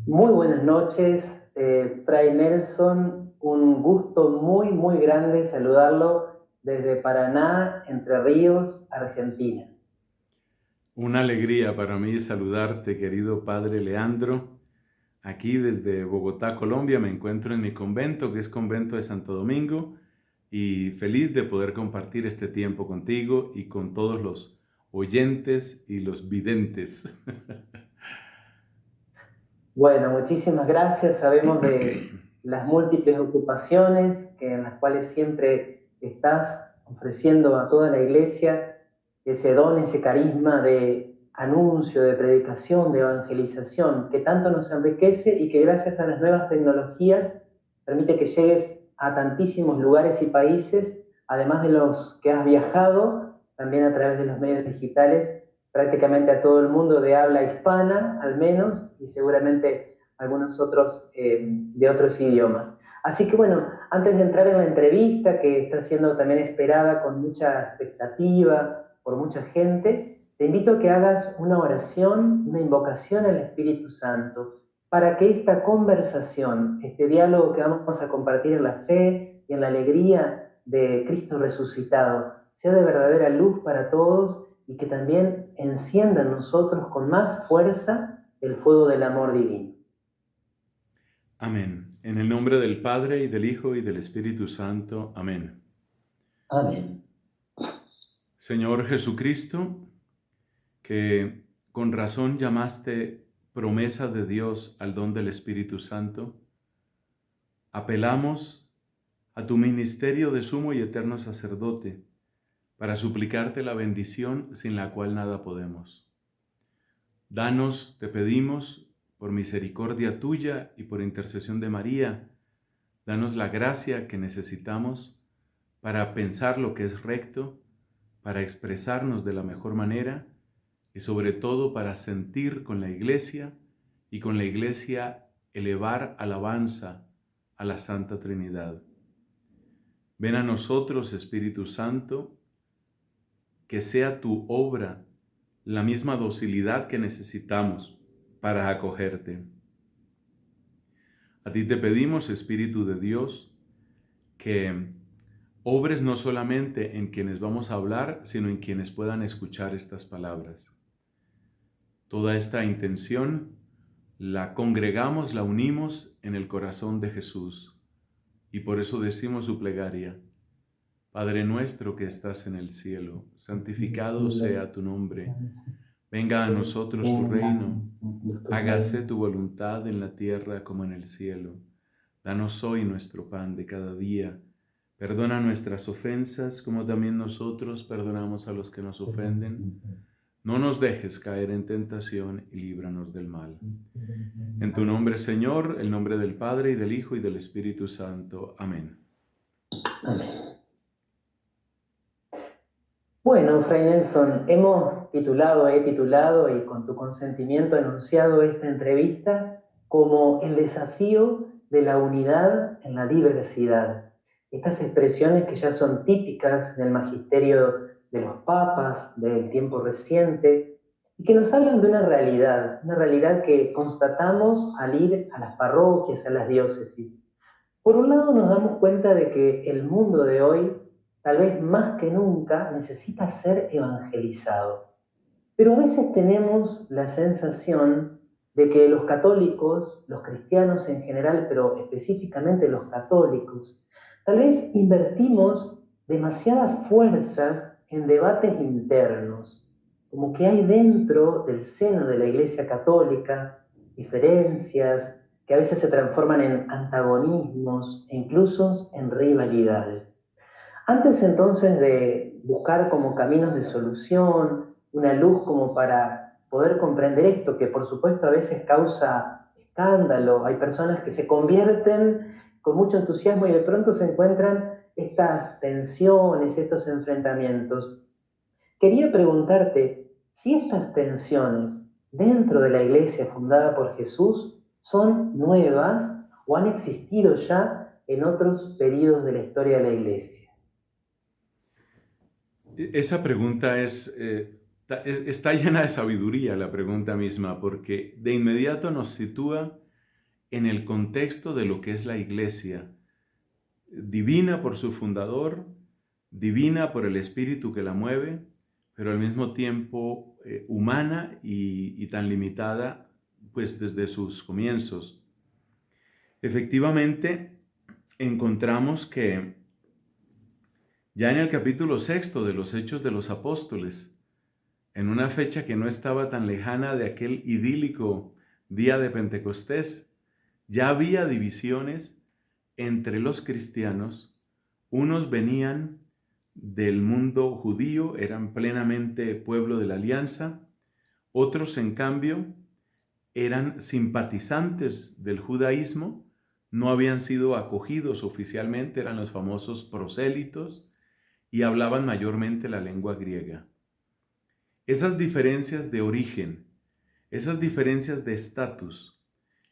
Muy buenas noches, Fray Nelson. Un gusto muy grande saludarlo desde Paraná, Entre Ríos, Argentina. Una alegría para mí saludarte, querido Padre Leandro. Aquí desde Bogotá, Colombia, me encuentro en mi convento, que es Convento de Santo Domingo, y feliz de poder compartir este tiempo contigo y con todos los oyentes y los videntes. Bueno, muchísimas gracias. Sabemos de las múltiples ocupaciones en las cuales siempre estás ofreciendo a toda la iglesia ese don, ese carisma de anuncio, de predicación, de evangelización, que tanto nos enriquece y que gracias a las nuevas tecnologías permite que llegues a tantísimos lugares y países, además de los que has viajado, también a través de los medios digitales, prácticamente a todo el mundo de habla hispana, al menos, y seguramente algunos otros de otros idiomas. Así que bueno, antes de entrar en la entrevista, que está siendo también esperada con mucha expectativa por mucha gente, te invito a que hagas una oración, una invocación al Espíritu Santo, para que esta conversación, este diálogo que vamos a compartir en la fe y en la alegría de Cristo resucitado, sea de verdadera luz para todos y que también encienda en nosotros con más fuerza el fuego del amor divino. Amén. En el nombre del Padre, y del Hijo, y del Espíritu Santo. Amén. Amén. Señor Jesucristo, que con razón llamaste promesa de Dios al don del Espíritu Santo, apelamos a tu ministerio de sumo y eterno sacerdote para suplicarte la bendición sin la cual nada podemos. Danos, te pedimos, por misericordia tuya y por intercesión de María, danos la gracia que necesitamos para pensar lo que es recto, para expresarnos de la mejor manera y sobre todo para sentir con la Iglesia y con la Iglesia elevar alabanza a la Santa Trinidad. Ven a nosotros, Espíritu Santo, que sea tu obra la misma docilidad que necesitamos para acogerte. A ti te pedimos, Espíritu de Dios, que obres no solamente en quienes vamos a hablar, sino en quienes puedan escuchar estas palabras. Toda esta intención la congregamos, la unimos en el corazón de Jesús, y por eso decimos su plegaria. Padre nuestro que estás en el cielo, santificado sea tu nombre. Venga a nosotros tu reino. Hágase tu voluntad en la tierra como en el cielo. Danos hoy nuestro pan de cada día. Perdona nuestras ofensas como también nosotros perdonamos a los que nos ofenden. No nos dejes caer en tentación y líbranos del mal. En tu nombre, Señor, el nombre del Padre y del Hijo y del Espíritu Santo. Amén. Amén. Bueno, Fray Nelson, he titulado y con tu consentimiento anunciado esta entrevista como el desafío de la unidad en la diversidad. Estas expresiones que ya son típicas del magisterio de los papas del tiempo reciente y que nos hablan de una realidad que constatamos al ir a las parroquias, a las diócesis. Por un lado nos damos cuenta de que el mundo de hoy, tal vez más que nunca, necesita ser evangelizado. Pero a veces tenemos la sensación de que los católicos, los cristianos en general, pero específicamente los católicos, tal vez invertimos demasiadas fuerzas en debates internos, como que hay dentro del seno de la Iglesia Católica diferencias que a veces se transforman en antagonismos e incluso en rivalidades. Antes entonces de buscar como caminos de solución, una luz como para poder comprender esto, que por supuesto a veces causa escándalo, hay personas que se convierten con mucho entusiasmo y de pronto se encuentran estas tensiones, estos enfrentamientos. Quería preguntarte si estas tensiones dentro de la iglesia fundada por Jesús son nuevas o han existido ya en otros periodos de la historia de la iglesia. Esa pregunta está llena de sabiduría, la pregunta misma, porque de inmediato nos sitúa en el contexto de lo que es la iglesia, divina por su fundador, divina por el espíritu que la mueve, pero al mismo tiempo humana y tan limitada, pues desde sus comienzos. Efectivamente, encontramos que ya en el capítulo 6 de los Hechos de los Apóstoles, en una fecha que no estaba tan lejana de aquel idílico día de Pentecostés, ya había divisiones entre los cristianos. Unos venían del mundo judío, eran plenamente pueblo de la alianza. Otros, en cambio, eran simpatizantes del judaísmo, no habían sido acogidos oficialmente, eran los famosos prosélitos y hablaban mayormente la lengua griega. Esas diferencias de origen, esas diferencias de estatus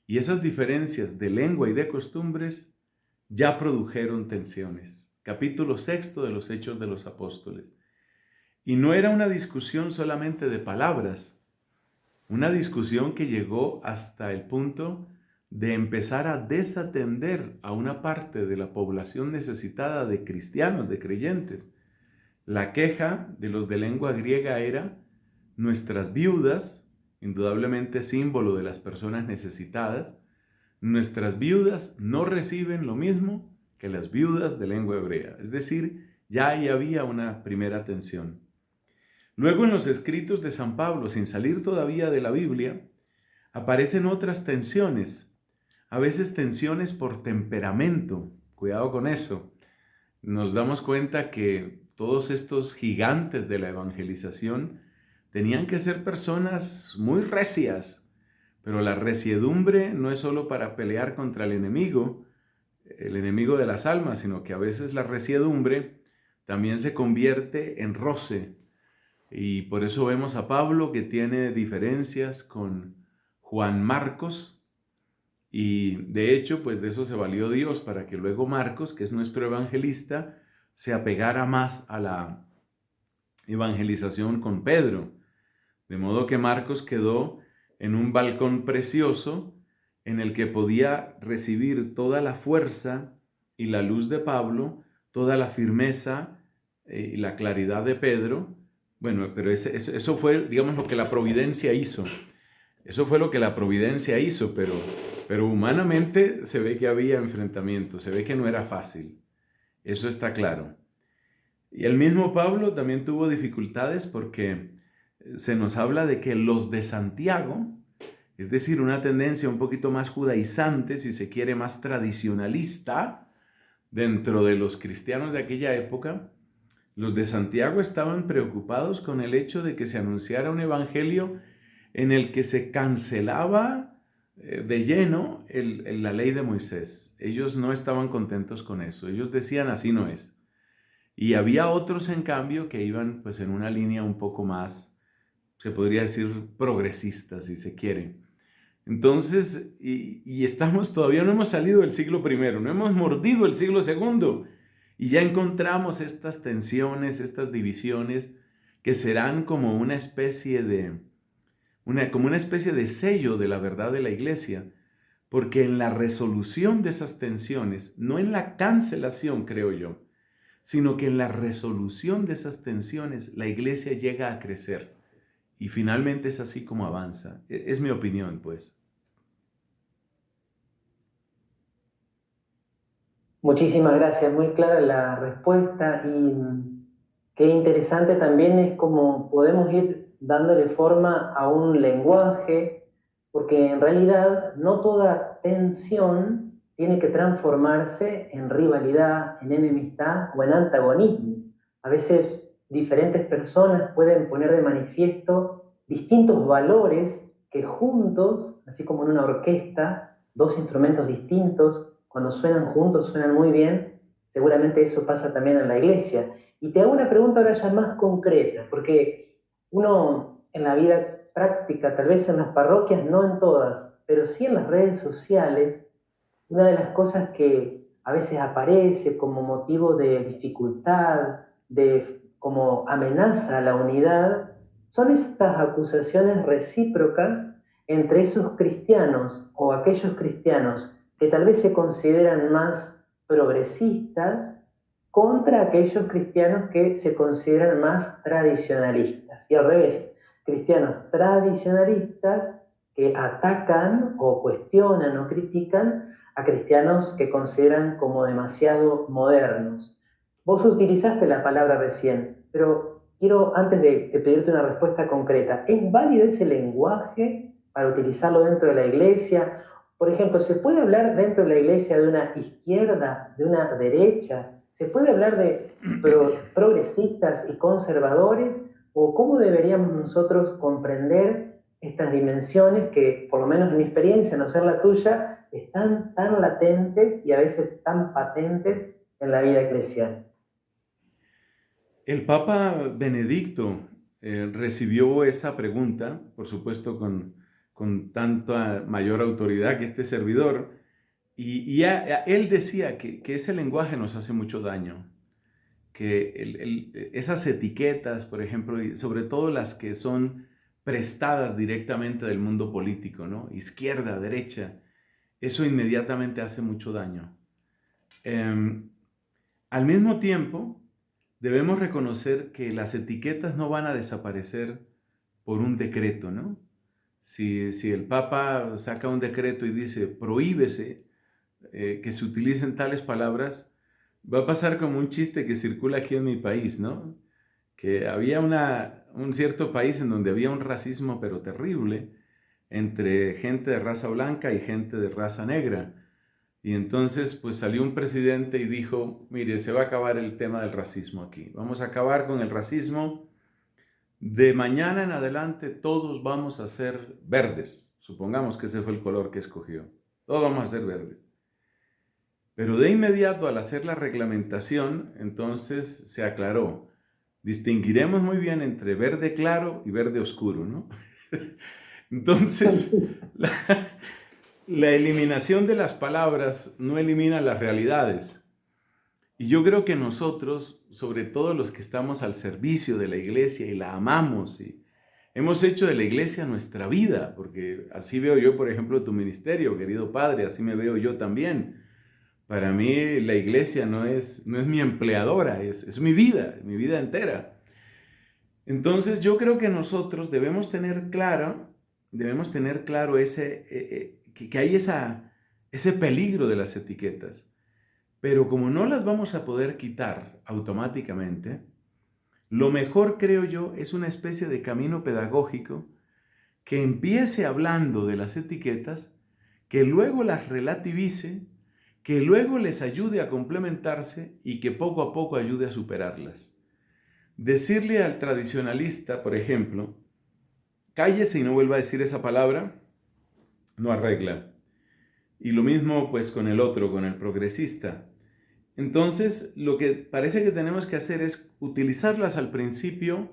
y esas diferencias de lengua y de costumbres ya produjeron tensiones. Capítulo 6 de los Hechos de los Apóstoles. Y no era una discusión solamente de palabras, una discusión que llegó hasta el punto de empezar a desatender a una parte de la población necesitada de cristianos, de creyentes. La queja de los de lengua griega era: nuestras viudas, indudablemente símbolo de las personas necesitadas, nuestras viudas no reciben lo mismo que las viudas de lengua hebrea. Es decir, ya ahí había una primera tensión. Luego, en los escritos de San Pablo, sin salir todavía de la Biblia, aparecen otras tensiones, a veces tensiones por temperamento. Cuidado con eso. Nos damos cuenta que todos estos gigantes de la evangelización tenían que ser personas muy recias, pero la resiedumbre no es solo para pelear contra el enemigo de las almas, sino que a veces la resiedumbre también se convierte en roce. Y por eso vemos a Pablo que tiene diferencias con Juan Marcos, y de hecho, pues de eso se valió Dios para que luego Marcos, que es nuestro evangelista, se apegara más a la evangelización con Pedro. De modo que Marcos quedó en un balcón precioso en el que podía recibir toda la fuerza y la luz de Pablo, toda la firmeza y la claridad de Pedro. Bueno, pero eso fue, digamos, lo que la providencia hizo. Eso fue lo que la providencia hizo, pero humanamente se ve que había enfrentamiento, se ve que no era fácil. Eso está claro. Y el mismo Pablo también tuvo dificultades porque se nos habla de que los de Santiago, es decir, una tendencia un poquito más judaizante, si se quiere, más tradicionalista, dentro de los cristianos de aquella época, los de Santiago estaban preocupados con el hecho de que se anunciara un evangelio en el que se cancelaba de lleno la ley de Moisés. Ellos no estaban contentos con eso. Ellos decían: así no es. Y había otros, en cambio, que iban pues en una línea un poco más, se podría decir, progresista, si se quiere. Entonces, y estamos, todavía no hemos salido del siglo I, no hemos mordido el siglo II, y ya encontramos estas tensiones, estas divisiones, que serán como una especie de sello de la verdad de la iglesia, porque en la resolución de esas tensiones, no en la cancelación, creo yo, sino que en la resolución de esas tensiones, la iglesia llega a crecer. Y finalmente es así como avanza. Es mi opinión, pues. Muchísimas gracias, muy clara la respuesta y qué interesante también es cómo podemos ir dándole forma a un lenguaje, porque en realidad no toda tensión tiene que transformarse en rivalidad, en enemistad o en antagonismo. A veces diferentes personas pueden poner de manifiesto distintos valores que juntos, así como en una orquesta, dos instrumentos distintos, cuando suenan juntos suenan muy bien. Seguramente eso pasa también en la iglesia. Y te hago una pregunta ahora ya más concreta, porque uno en la vida práctica, tal vez en las parroquias, no en todas, pero sí en las redes sociales, una de las cosas que a veces aparece como motivo de dificultad, como amenaza a la unidad, son estas acusaciones recíprocas entre esos cristianos o aquellos cristianos que tal vez se consideran más progresistas contra aquellos cristianos que se consideran más tradicionalistas. Y al revés, cristianos tradicionalistas que atacan o cuestionan o critican a cristianos que consideran como demasiado modernos. Vos utilizaste la palabra recién, pero quiero, antes de pedirte una respuesta concreta, ¿es válido ese lenguaje para utilizarlo dentro de la iglesia? Por ejemplo, ¿se puede hablar dentro de la iglesia de una izquierda, de una derecha? ¿Se puede hablar de progresistas y conservadores? ¿O cómo deberíamos nosotros comprender estas dimensiones que, por lo menos en mi experiencia, no ser la tuya, están tan latentes y a veces tan patentes en la vida eclesial? El Papa Benedicto recibió esa pregunta, por supuesto con tanta mayor autoridad que este servidor, y él decía que ese lenguaje nos hace mucho daño, que esas etiquetas, por ejemplo, y sobre todo las que son prestadas directamente del mundo político, ¿no? Izquierda, derecha, eso inmediatamente hace mucho daño. Em, Al mismo tiempo, debemos reconocer que las etiquetas no van a desaparecer por un decreto, ¿no? Si el Papa saca un decreto y dice prohíbese que se utilicen tales palabras, va a pasar como un chiste que circula aquí en mi país, ¿no? Que había un cierto país en donde había un racismo pero terrible entre gente de raza blanca y gente de raza negra. Y entonces pues salió un presidente y dijo, mire, se va a acabar el tema del racismo aquí. Vamos a acabar con el racismo. De mañana en adelante todos vamos a ser verdes. Supongamos que ese fue el color que escogió. Todos vamos a ser verdes. Pero de inmediato al hacer la reglamentación, entonces se aclaró. Distinguiremos muy bien entre verde claro y verde oscuro, ¿no? Entonces, la eliminación de las palabras no elimina las realidades. Y yo creo que nosotros, sobre todo los que estamos al servicio de la iglesia y la amamos, y hemos hecho de la iglesia nuestra vida, porque así veo yo, por ejemplo, tu ministerio, querido Padre, así me veo yo también. Para mí la iglesia no es mi empleadora, es mi vida entera. Entonces yo creo que nosotros debemos tener claro que hay ese peligro de las etiquetas. Pero como no las vamos a poder quitar automáticamente, lo mejor, creo yo, es una especie de camino pedagógico que empiece hablando de las etiquetas, que luego las relativice, que luego les ayude a complementarse y que poco a poco ayude a superarlas. Decirle al tradicionalista, por ejemplo, cállese y no vuelva a decir esa palabra, no arregla. Y lo mismo pues con el otro, con el progresista. Entonces, lo que parece que tenemos que hacer es utilizarlas al principio,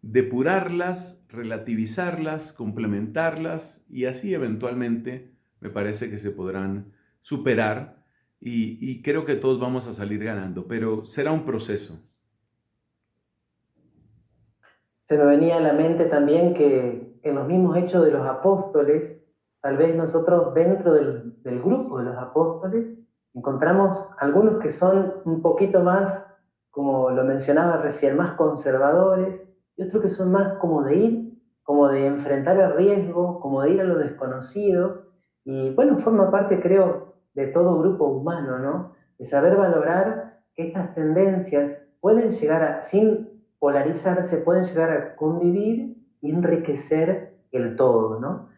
depurarlas, relativizarlas, complementarlas y así eventualmente me parece que se podrán superar y creo que todos vamos a salir ganando, pero será un proceso. Se me venía a la mente también que en los mismos hechos de los apóstoles, tal vez nosotros dentro del grupo de los apóstoles, encontramos algunos que son un poquito más, como lo mencionaba recién, más conservadores, y otros que son más como de ir, como de enfrentar el riesgo, como de ir a lo desconocido, y bueno, forma parte, creo, de todo grupo humano, ¿no? De saber valorar que estas tendencias pueden llegar a, sin polarizarse, pueden llegar a convivir y enriquecer el todo, ¿no?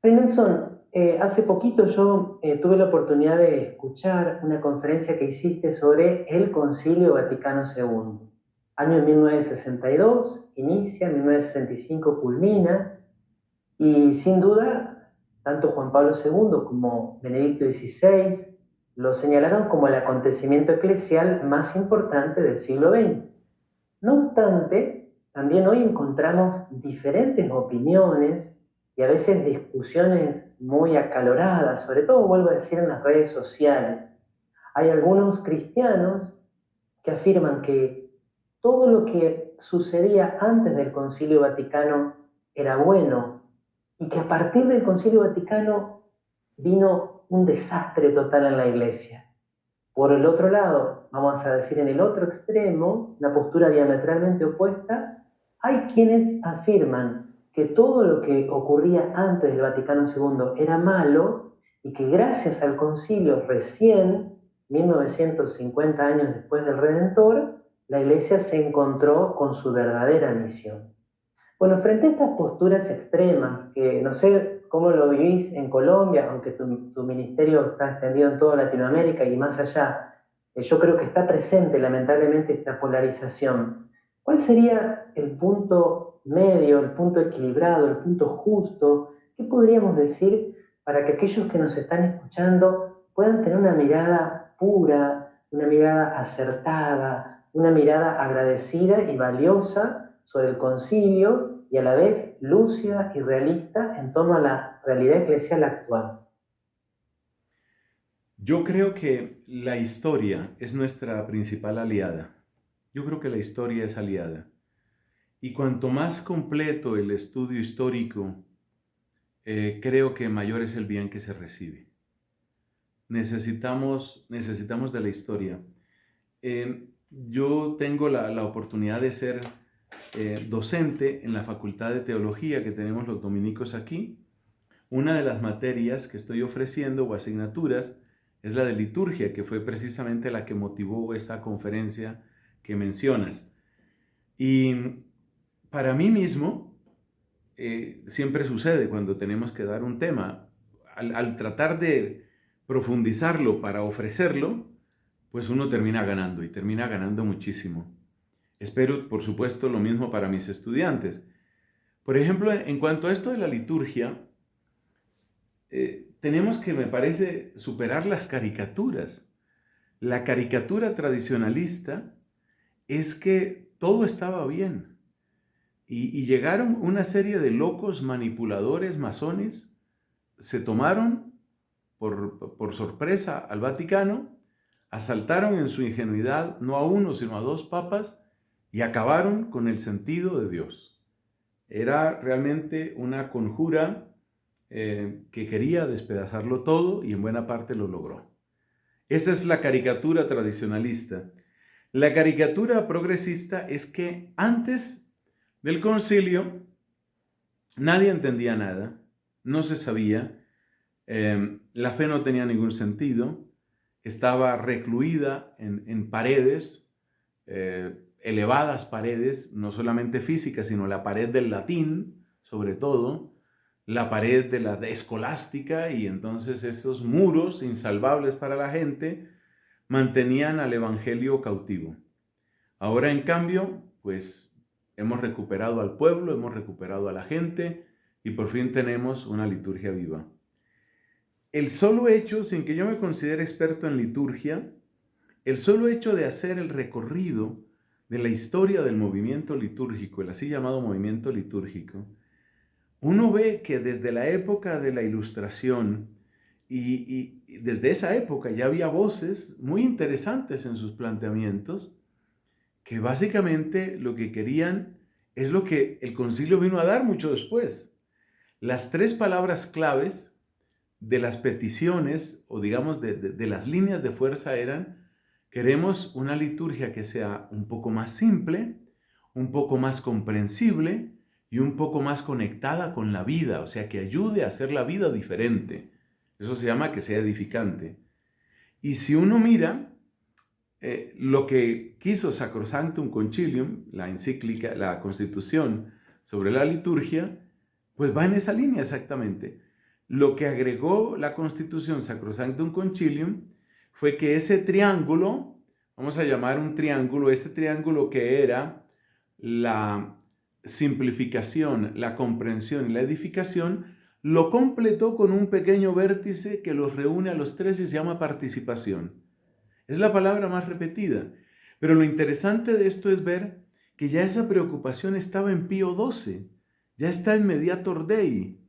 Fray Nelson, hace poquito yo tuve la oportunidad de escuchar una conferencia que hiciste sobre el Concilio Vaticano II. Año 1962, inicia, 1965 culmina, y sin duda, tanto Juan Pablo II como Benedicto XVI lo señalaron como el acontecimiento eclesial más importante del siglo XX. No obstante, también hoy encontramos diferentes opiniones y a veces discusiones muy acaloradas, sobre todo, vuelvo a decir, en las redes sociales. Hay algunos cristianos que afirman que todo lo que sucedía antes del Concilio Vaticano era bueno y que a partir del Concilio Vaticano vino un desastre total en la Iglesia. Por el otro lado, vamos a decir en el otro extremo, una postura diametralmente opuesta, hay quienes afirman que todo lo que ocurría antes del Vaticano II era malo y que gracias al concilio recién, 1950 años después del Redentor, la Iglesia se encontró con su verdadera misión. Bueno, frente a estas posturas extremas, que no sé cómo lo vivís en Colombia, aunque tu ministerio está extendido en toda Latinoamérica y más allá, yo creo que está presente lamentablemente esta polarización. ¿Cuál sería el punto medio, el punto equilibrado, el punto justo? ¿Qué podríamos decir para que aquellos que nos están escuchando puedan tener una mirada pura, una mirada acertada, una mirada agradecida y valiosa sobre el concilio y a la vez lúcida y realista en torno a la realidad eclesial actual? Yo creo que la historia es nuestra principal aliada. Yo creo que la historia es aliada. Y cuanto más completo el estudio histórico, creo que mayor es el bien que se recibe. Necesitamos de la historia. Yo tengo la oportunidad de ser docente en la Facultad de Teología que tenemos los dominicos aquí. Una de las materias que estoy ofreciendo o asignaturas es la de liturgia, que fue precisamente la que motivó esa conferencia que mencionas. Y para mí mismo, siempre sucede cuando tenemos que dar un tema, al tratar de profundizarlo para ofrecerlo, pues uno termina ganando y termina ganando muchísimo. Espero, por supuesto, lo mismo para mis estudiantes. Por ejemplo, en cuanto a esto de la liturgia, tenemos que, me parece, superar las caricaturas. La caricatura tradicionalista es que todo estaba bien y llegaron una serie de locos manipuladores masones, se tomaron por sorpresa al Vaticano, asaltaron en su ingenuidad no a uno sino a dos papas y acabaron con el sentido de Dios. Era realmente una conjura que quería despedazarlo todo y en buena parte lo logró. Esa es la caricatura tradicionalista. La caricatura progresista es que antes del concilio nadie entendía nada, no se sabía, la fe no tenía ningún sentido, estaba recluida en paredes, elevadas paredes, no solamente físicas, sino la pared del latín, sobre todo, la pared de la escolástica, y entonces esos muros insalvables para la gente mantenían al evangelio cautivo. Ahora, en cambio, pues hemos recuperado al pueblo, hemos recuperado a la gente y por fin tenemos una liturgia viva. El solo hecho, sin que yo me considere experto en liturgia, el solo hecho de hacer el recorrido de la historia del movimiento litúrgico, el así llamado movimiento litúrgico, uno ve que desde la época de la Ilustración y desde esa época ya había voces muy interesantes en sus planteamientos que básicamente lo que querían es lo que el concilio vino a dar mucho después. Las tres palabras claves de las peticiones o digamos de las líneas de fuerza eran: queremos una liturgia que sea un poco más simple, un poco más comprensible y un poco más conectada con la vida, o sea, que ayude a hacer la vida diferente. Eso se llama que sea edificante. Y si uno mira lo que quiso Sacrosanctum Concilium, la encíclica, la constitución sobre la liturgia, pues va en esa línea exactamente. Lo que agregó la constitución Sacrosanctum Concilium fue que ese triángulo, vamos a llamar un triángulo, este triángulo que era la simplificación, la comprensión y la edificación, lo completó con un pequeño vértice que los reúne a los tres y se llama participación. Es la palabra más repetida. Pero lo interesante de esto es ver que ya esa preocupación estaba en Pío XII, ya está en Mediator Dei,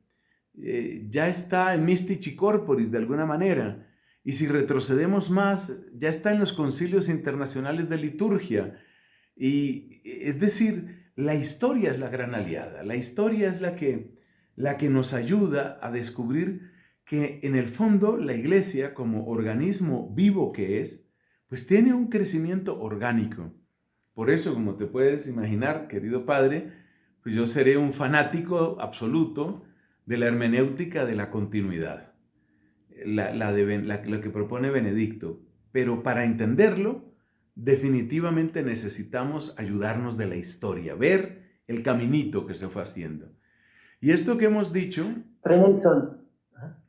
ya está en Mystici Corporis de alguna manera. Y si retrocedemos más, ya está en los concilios internacionales de liturgia. Y es decir, la historia es la gran aliada, la historia es la que la que nos ayuda a descubrir que en el fondo la Iglesia, como organismo vivo que es, pues tiene un crecimiento orgánico. Por eso, como te puedes imaginar, querido Padre, pues yo seré un fanático absoluto de la hermenéutica de la continuidad, lo que propone Benedicto. Pero para entenderlo, definitivamente necesitamos ayudarnos de la historia, ver el caminito que se fue haciendo. Y esto que hemos dicho... Fray Nelson,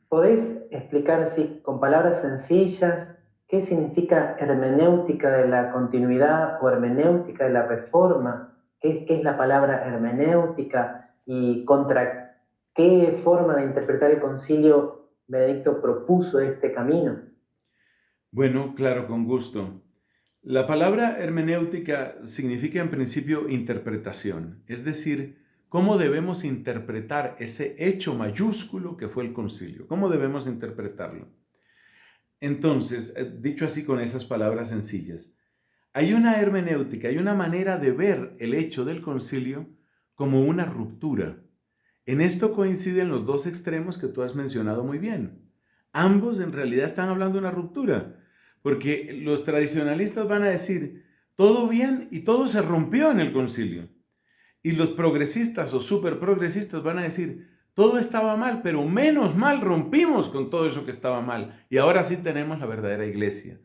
¿podés explicar así con palabras sencillas qué significa hermenéutica de la continuidad o hermenéutica de la reforma? ¿Qué es la palabra hermenéutica y contra qué forma de interpretar el concilio Benedicto propuso este camino? Bueno, claro, con gusto. La palabra hermenéutica significa en principio interpretación, es decir, cómo debemos interpretar ese hecho mayúsculo que fue el concilio, cómo debemos interpretarlo. Entonces, dicho así con esas palabras sencillas, hay una hermenéutica, hay una manera de ver el hecho del concilio como una ruptura. En esto coinciden los dos extremos que tú has mencionado muy bien. Ambos en realidad están hablando de una ruptura, porque los tradicionalistas van a decir, todo bien y todo se rompió en el concilio. Y los progresistas o superprogresistas van a decir, todo estaba mal, pero menos mal rompimos con todo eso que estaba mal. Y ahora sí tenemos la verdadera iglesia.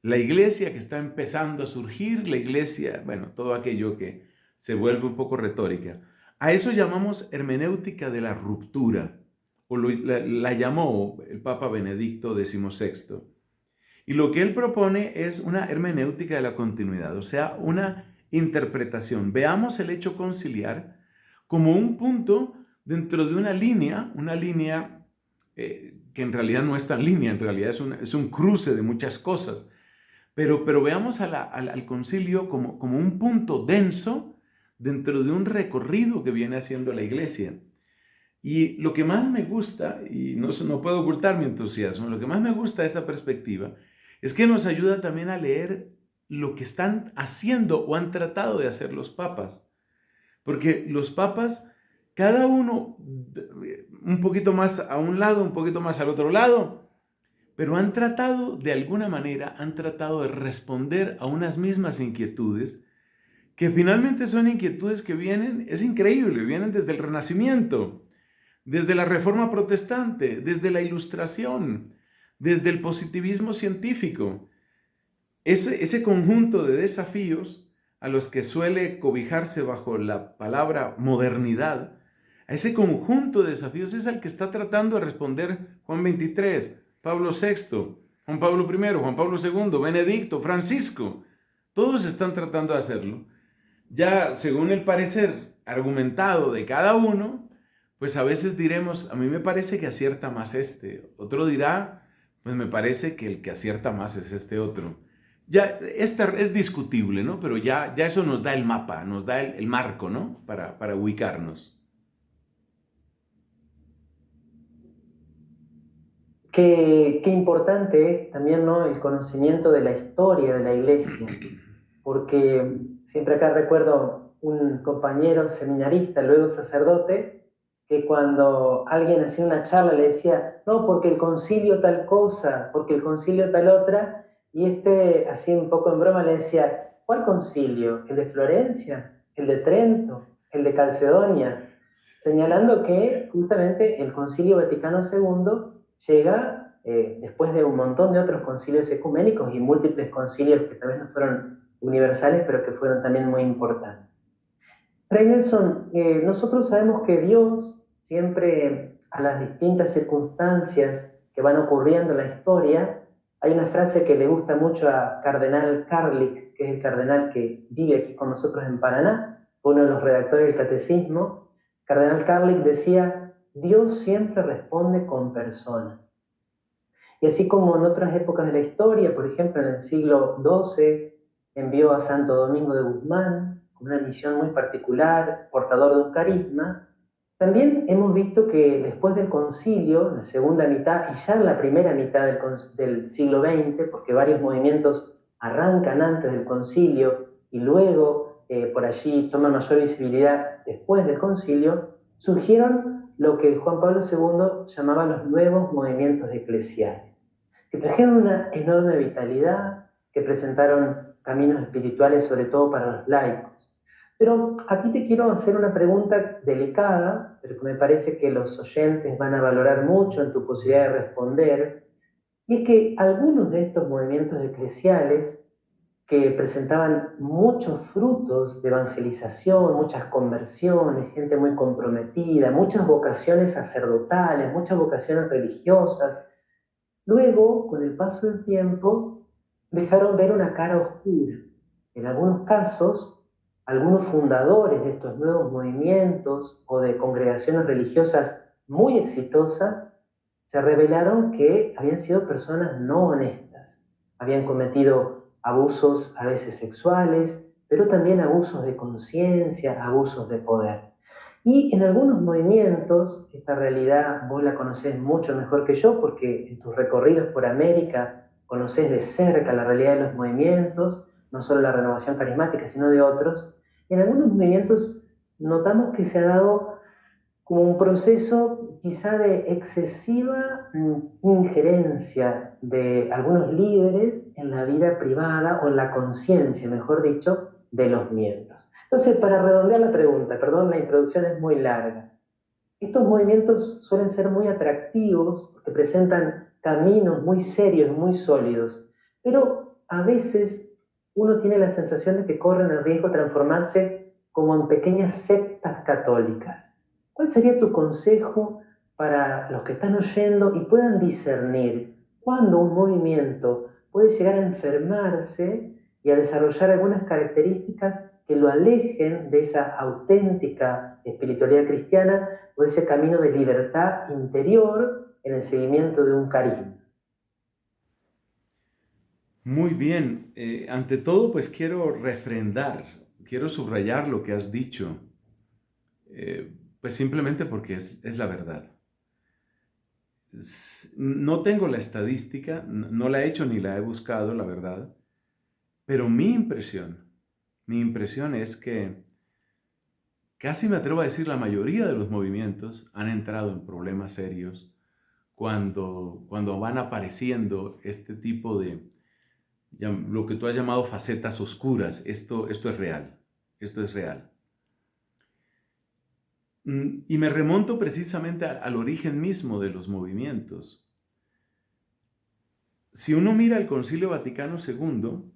La iglesia que está empezando a surgir, la iglesia, bueno, todo aquello que se vuelve un poco retórica. A eso llamamos hermenéutica de la ruptura, o la llamó el Papa Benedicto XVI. Y lo que él propone es una hermenéutica de la continuidad, o sea, una interpretación. Veamos el hecho conciliar como un punto dentro de una línea que en realidad no es tan línea, en realidad es un cruce de muchas cosas. Pero veamos al concilio como un punto denso dentro de un recorrido que viene haciendo la iglesia. Y lo que más me gusta, y no puedo ocultar mi entusiasmo, lo que más me gusta de esa perspectiva es que nos ayuda también a leer lo que están haciendo o han tratado de hacer los papas. Porque los papas, cada uno un poquito más a un lado, un poquito más al otro lado, pero han tratado, de alguna manera, han tratado de responder a unas mismas inquietudes, que finalmente son inquietudes que vienen, es increíble, vienen desde el Renacimiento, desde la Reforma Protestante, desde la Ilustración, desde el positivismo científico. Ese conjunto de desafíos a los que suele cobijarse bajo la palabra modernidad, a ese conjunto de desafíos es al que está tratando de responder Juan XXIII, Pablo VI, Juan Pablo I, Juan Pablo II, Benedicto, Francisco. Todos están tratando de hacerlo. Ya según el parecer argumentado de cada uno, pues a veces diremos, a mí me parece que acierta más este. Otro dirá, pues me parece que el que acierta más es este otro. Ya es discutible, ¿no? Pero ya eso nos da el mapa, nos da el marco, ¿no? Para ubicarnos. Qué importante es también, ¿no?, el conocimiento de la historia de la iglesia, porque siempre acá recuerdo un compañero seminarista, luego sacerdote, que cuando alguien hacía una charla le decía, no, porque el concilio tal cosa, porque el concilio tal otra, y este, así un poco en broma, le decía, ¿cuál concilio? ¿El de Florencia? ¿El de Trento? ¿El de Calcedonia? Señalando que justamente el Concilio Vaticano II llega después de un montón de otros concilios ecuménicos y múltiples concilios que tal vez no fueron universales, pero que fueron también muy importantes. Fray Nelson, nosotros sabemos que Dios siempre a las distintas circunstancias que van ocurriendo en la historia, hay una frase que le gusta mucho a Cardenal Carlick, que es el cardenal que vive aquí con nosotros en Paraná, uno de los redactores del Catecismo. Cardenal Carlick decía, Dios siempre responde con personas. Y así como en otras épocas de la historia, por ejemplo en el siglo XII, envió a Santo Domingo de Guzmán con una misión muy particular, portador de un carisma, también hemos visto que después del concilio, en la segunda mitad y ya en la primera mitad del siglo XX, porque varios movimientos arrancan antes del concilio y luego por allí toman mayor visibilidad después del concilio, surgieron lo que Juan Pablo II llamaba los nuevos movimientos eclesiales, que trajeron una enorme vitalidad, que presentaron caminos espirituales sobre todo para los laicos. Pero aquí te quiero hacer una pregunta delicada, pero que me parece que los oyentes van a valorar mucho en tu posibilidad de responder, y es que algunos de estos movimientos eclesiales que presentaban muchos frutos de evangelización, muchas conversiones, gente muy comprometida, muchas vocaciones sacerdotales, muchas vocaciones religiosas, luego, con el paso del tiempo, dejaron ver una cara oscura. En algunos casos, algunos fundadores de estos nuevos movimientos o de congregaciones religiosas muy exitosas se revelaron que habían sido personas no honestas, habían cometido abusos a veces sexuales, pero también abusos de conciencia, abusos de poder. Y en algunos movimientos, esta realidad vos la conocés mucho mejor que yo, porque en tus recorridos por América conocés de cerca la realidad de los movimientos, no solo la renovación carismática, sino de otros. En algunos movimientos notamos que se ha dado como un proceso quizá de excesiva injerencia de algunos líderes en la vida privada o en la conciencia, mejor dicho, de los miembros. Entonces, para redondear la pregunta, perdón, la introducción es muy larga. Estos movimientos suelen ser muy atractivos porque presentan caminos muy serios, muy sólidos, pero a veces uno tiene la sensación de que corren el riesgo de transformarse como en pequeñas sectas católicas. ¿Cuál sería tu consejo para los que están oyendo y puedan discernir cuándo un movimiento puede llegar a enfermarse y a desarrollar algunas características que lo alejen de esa auténtica espiritualidad cristiana o de ese camino de libertad interior en el seguimiento de un carisma? Muy bien. Ante todo, pues quiero refrendar, quiero subrayar lo que has dicho, pues simplemente porque es la verdad. No tengo la estadística, no la he hecho ni la he buscado, la verdad, pero mi impresión es que casi me atrevo a decir la mayoría de los movimientos han entrado en problemas serios cuando van apareciendo este tipo de, lo que tú has llamado facetas oscuras. Esto es real, esto es real. Y me remonto precisamente al origen mismo de los movimientos. Si uno mira el Concilio Vaticano II,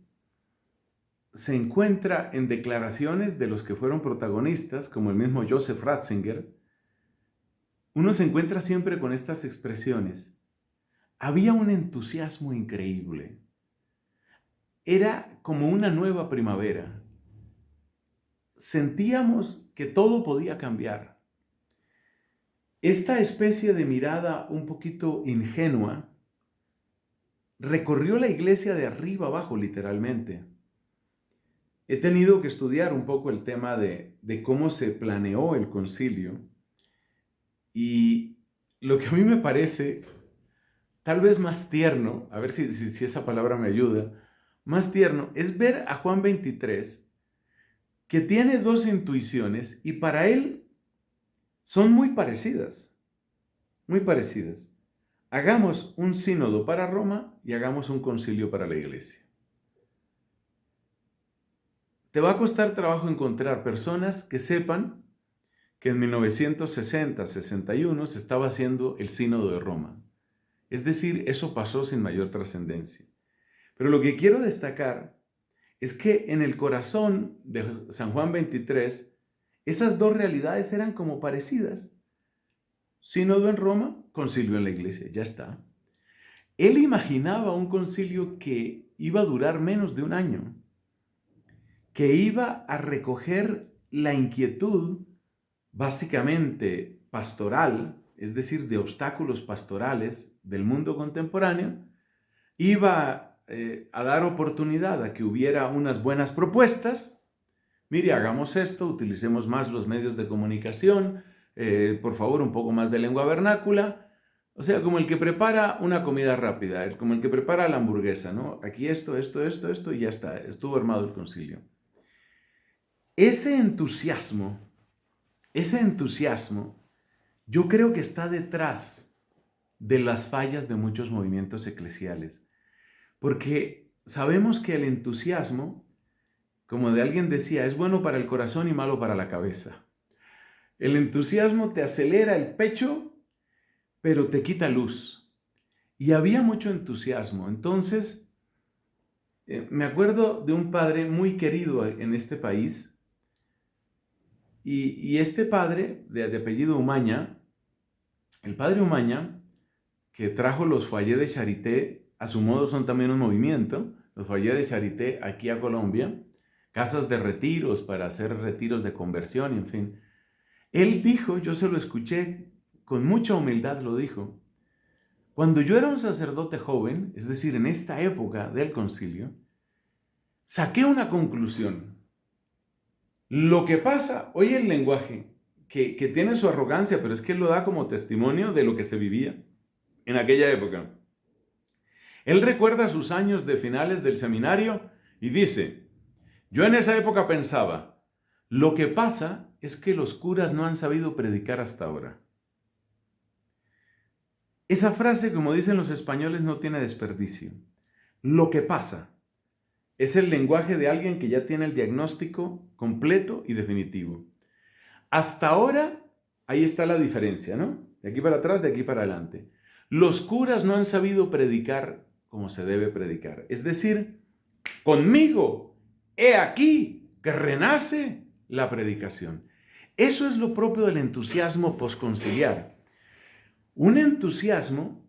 se encuentra en declaraciones de los que fueron protagonistas, como el mismo Joseph Ratzinger, uno se encuentra siempre con estas expresiones. Había un entusiasmo increíble. Era como una nueva primavera. Sentíamos que todo podía cambiar. Esta especie de mirada un poquito ingenua recorrió la iglesia de arriba abajo, literalmente. He tenido que estudiar un poco el tema de cómo se planeó el concilio, y lo que a mí me parece tal vez más tierno, a ver si esa palabra me ayuda, más tierno, es ver a Juan 23, que tiene dos intuiciones y para él son muy parecidas, muy parecidas. Hagamos un sínodo para Roma y hagamos un concilio para la iglesia. Te va a costar trabajo encontrar personas que sepan que en 1960-61 se estaba haciendo el sínodo de Roma. Es decir, eso pasó sin mayor trascendencia. Pero lo que quiero destacar es que en el corazón de San Juan 23, esas dos realidades eran como parecidas. Sínodo en Roma, concilio en la iglesia, ya está. Él imaginaba un concilio que iba a durar menos de un año, que iba a recoger la inquietud básicamente pastoral, es decir, de obstáculos pastorales del mundo contemporáneo, iba a dar oportunidad a que hubiera unas buenas propuestas. Mire, hagamos esto, utilicemos más los medios de comunicación, por favor, un poco más de lengua vernácula. O sea, como el que prepara una comida rápida, como el que prepara la hamburguesa, ¿no? Aquí esto, y ya está, estuvo armado el concilio. Ese entusiasmo yo creo que está detrás de las fallas de muchos movimientos eclesiales. Porque sabemos que el entusiasmo, como de alguien decía, es bueno para el corazón y malo para la cabeza. El entusiasmo te acelera el pecho, pero te quita luz. Y había mucho entusiasmo. Entonces, me acuerdo de un padre muy querido en este país. Y este padre, de apellido Umaña, el padre Umaña, que trajo los foyers de Charité, a su modo son también un movimiento, los foyers de Charité aquí a Colombia, casas de retiros para hacer retiros de conversión, en fin. Él dijo, yo se lo escuché, con mucha humildad lo dijo, cuando yo era un sacerdote joven, es decir, en esta época del concilio, saqué una conclusión. Lo que pasa, oye el lenguaje, que tiene su arrogancia, pero es que él lo da como testimonio de lo que se vivía en aquella época. Él recuerda sus años de finales del seminario y dice, yo en esa época pensaba, lo que pasa es que los curas no han sabido predicar hasta ahora. Esa frase, como dicen los españoles, no tiene desperdicio. Lo que pasa es el lenguaje de alguien que ya tiene el diagnóstico completo y definitivo. Hasta ahora, ahí está la diferencia, ¿no? De aquí para atrás, de aquí para adelante. Los curas no han sabido predicar como se debe predicar. Es decir, conmigo, he aquí que renace la predicación. Eso es lo propio del entusiasmo posconciliar. Un entusiasmo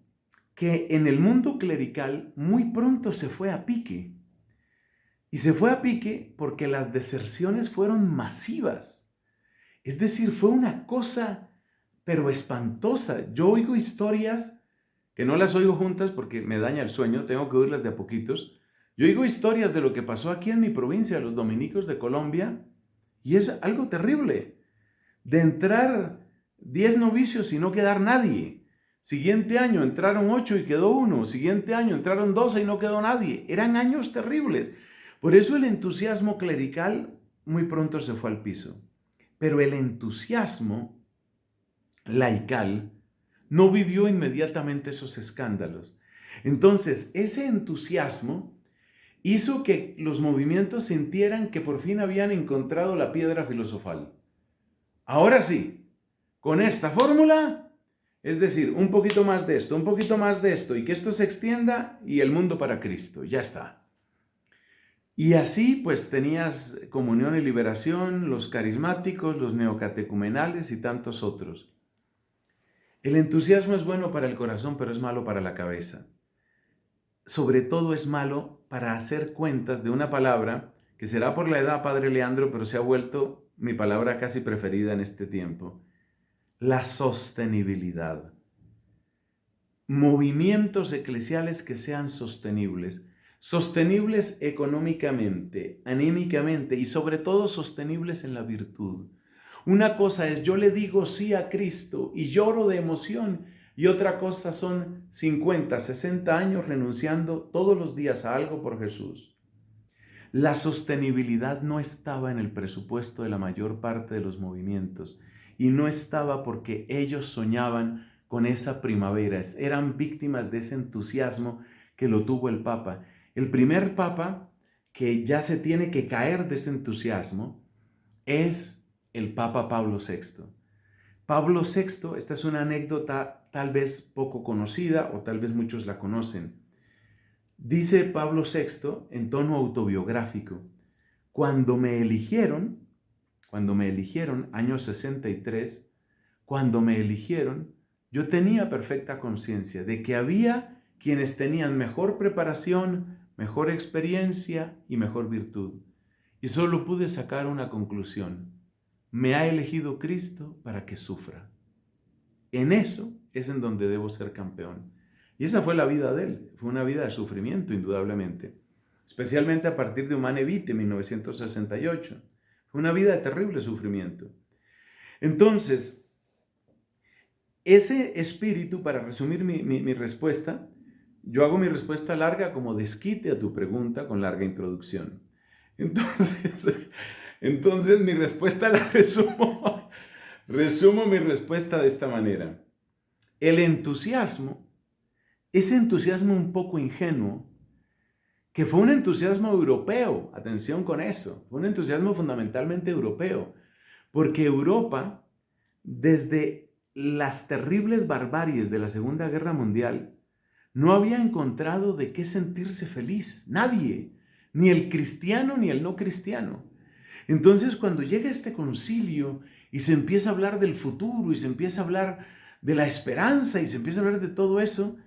que en el mundo clerical muy pronto se fue a pique. Y se fue a pique porque las deserciones fueron masivas. Es decir, fue una cosa, pero espantosa. Yo oigo historias, que no las oigo juntas porque me daña el sueño, tengo que oírlas de a poquitos. Yo oigo historias de lo que pasó aquí en mi provincia, los dominicos de Colombia, y es algo terrible. De entrar 10 novicios y no quedar nadie. Siguiente año entraron 8 y quedó 1. Siguiente año entraron 12 y no quedó nadie. Eran años terribles. Por eso el entusiasmo clerical muy pronto se fue al piso. Pero el entusiasmo laical no vivió inmediatamente esos escándalos. Entonces, ese entusiasmo hizo que los movimientos sintieran que por fin habían encontrado la piedra filosofal. Ahora sí, con esta fórmula, es decir, un poquito más de esto, un poquito más de esto, y que esto se extienda y el mundo para Cristo, ya está. Y así pues tenías Comunión y Liberación, los carismáticos, los neocatecumenales y tantos otros. El entusiasmo es bueno para el corazón, pero es malo para la cabeza. Sobre todo es malo para hacer cuentas de una palabra que será por la edad, Padre Leandro, pero se ha vuelto mi palabra casi preferida en este tiempo. La sostenibilidad. Movimientos eclesiales que sean sostenibles. Sostenibles económicamente, anímicamente y sobre todo sostenibles en la virtud. Una cosa es yo le digo sí a Cristo y lloro de emoción y otra cosa son 50, 60 años renunciando todos los días a algo por Jesús. La sostenibilidad no estaba en el presupuesto de la mayor parte de los movimientos y no estaba porque ellos soñaban con esa primavera, eran víctimas de ese entusiasmo que lo tuvo el Papa. El primer Papa que ya se tiene que caer de ese entusiasmo es el Papa Pablo VI. Pablo VI, esta es una anécdota tal vez poco conocida o tal vez muchos la conocen. Dice Pablo VI en tono autobiográfico, cuando me eligieron, año 63, cuando me eligieron, yo tenía perfecta conciencia de que había quienes tenían mejor preparación, mejor experiencia y mejor virtud. Y solo pude sacar una conclusión. Me ha elegido Cristo para que sufra. En eso es en donde debo ser campeón. Y esa fue la vida de él. Fue una vida de sufrimiento, indudablemente. Especialmente a partir de Humane Vitae, 1968. Fue una vida de terrible sufrimiento. Entonces, ese espíritu, para resumir mi respuesta, yo hago mi respuesta larga como desquite a tu pregunta con larga introducción. Entonces mi respuesta la resumo Resumo mi respuesta de esta manera. El entusiasmo, ese entusiasmo un poco ingenuo, que fue un entusiasmo europeo, atención con eso, fue un entusiasmo fundamentalmente europeo, porque Europa, desde las terribles barbaries de la Segunda Guerra Mundial, no había encontrado de qué sentirse feliz, nadie, ni el cristiano ni el no cristiano. Entonces, cuando llega este concilio y se empieza a hablar del futuro y se empieza a hablar de la esperanza y se empieza a hablar de todo eso,